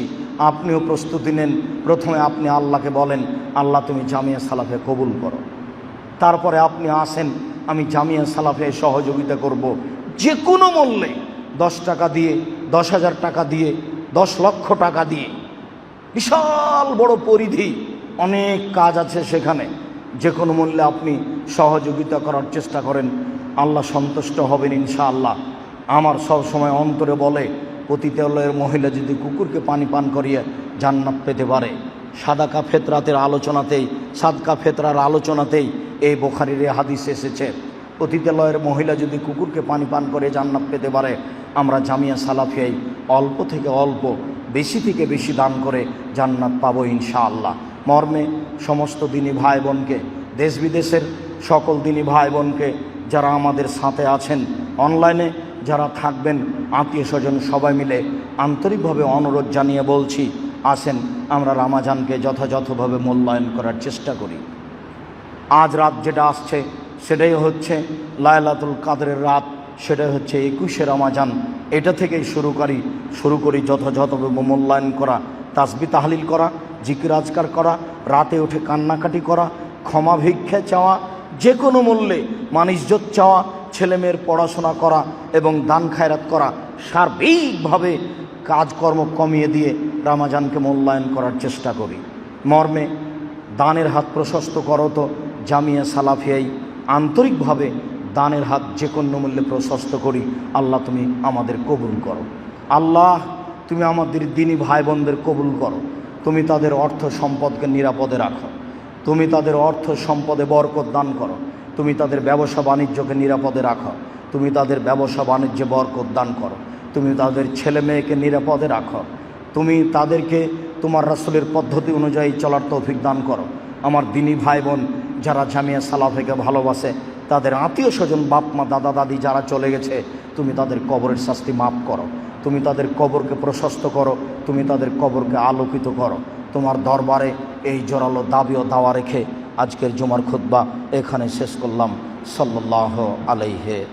আপনিও প্রস্তুতি নেন। প্রথমে আপনি আল্লাহকে বলেন, আল্লাহ তুমি জামিয়া সালাফে কবুল করো। তারপরে আপনি আসেন, আমি জামিয়া সালাফে সহযোগিতা করব যে কোনো মূল্যে, 10 টাকা দিয়ে, 10,000 টাকা দিয়ে, 10 লক্ষ টাকা দিয়ে। বিশাল বড় পরিধি, অনেক কাজ আছে সেখানে। যে কোনো মূল্যে আপনি সহযোগিতা করার চেষ্টা করেন, আল্লাহ সন্তুষ্ট হবেন ইনশাআল্লাহ। আমার সব সময় অন্তরে বলে, পতিতালয়ের মহিলা যদি কুকুরকে পানি পান করিয়ে জান্নাত পেতে পারে, সাদাকা ফেতরাতের আলোচনাতেই, সাদকা ফেতরার আলোচনাতেই এই বুখারীর হাদিস এসেছে, পতিতালয়ের মহিলা যদি কুকুরকে পানি পান করে জান্নাত পেতে পারে, আমরা জামিয়া সালাফিয়ায় অল্প থেকে অল্প, বেশি থেকে বেশি দান করে জান্নাত পাবো ইনশাআল্লাহ। মর্মে সমস্ত দিনী ভাই বোনকে, দেশ বিদেশের সকল দিনী ভাই বোনকে যারা আমাদের সাথে আছেন, অনলাইনে যারা থাকবেন, আত্মীয় স্বজন সবাই মিলে আন্তরিকভাবে অনুরোধ জানিয়ে বলছি, আসেন আমরা রমাজানকে যথাযথভাবে মূল্যায়ন করার চেষ্টা করি। আজ রাত যেটা আসছে সেটাই হচ্ছে লায়লাতুল কাদরের রাত, সেটাই হচ্ছে 21শে রমাজান। এটা থেকেই শুরু করি যথাযথভাবে মূল্যায়ন করা, তাসবিহ তাহলিল করা, জিকির আজকার করা, রাতে উঠে কান্নাকাটি করা, ক্ষমা ভিক্ষা চাওয়া, যে কোনো মূল্যে মান-ইজ্জত চাওয়া, ছেলেমেয়ের পড়াশোনা করা এবং দান খায়রাত করা, সার্বিকভাবে কাজকর্ম কমিয়ে দিয়ে রমাজানকে মূল্যায়ন করার চেষ্টা করি। মর্মে দানের হাত প্রশস্ত করো তো জামিয়া সালাফিয়ায় আন্তরিকভাবে দানের হাত যে কোনো মূল্যে প্রশস্ত করি। আল্লাহ তুমি আমাদের কবুল করো। আল্লাহ তুমি আমাদের দিনী ভাই বোনদের কবুল করো। তুমি তাদের অর্থ সম্পদকে নিরাপদে রাখো। তুমি তাদের অর্থ সম্পদে বরকত দান করো। তুমি তাদের ব্যবসা বাণিজ্যকে নিরাপদে রাখো। তুমি তাদের ব্যবসা বাণিজ্যে বরকত দান করো। তুমি তাদের ছেলে মেয়েকে নিরাপদে রাখো। তুমি তাদেরকে তোমার রাসূলের পদ্ধতি অনুযায়ী চলার তৌফিক দান করো। আমার দিনী ভাই বোন যারা জামিয়া সালাফিকে ভালোবাসে, তাদের আত্মীয় স্বজন বাপ মা দাদা দাদি যারা চলে গেছে, তুমি তাদের কবরের শাস্তি মাফ করো। তুমি তাদের কবরকে প্রশস্ত করো। তুমি তাদের কবরকে আলোকিত করো। তোমার দরবারে এই জোরালো দাবি ও দাওয়া রেখে আজকের জুমার খুতবা এখানে শেষ করলাম। সাল্লাল্লাহু আলাইহি।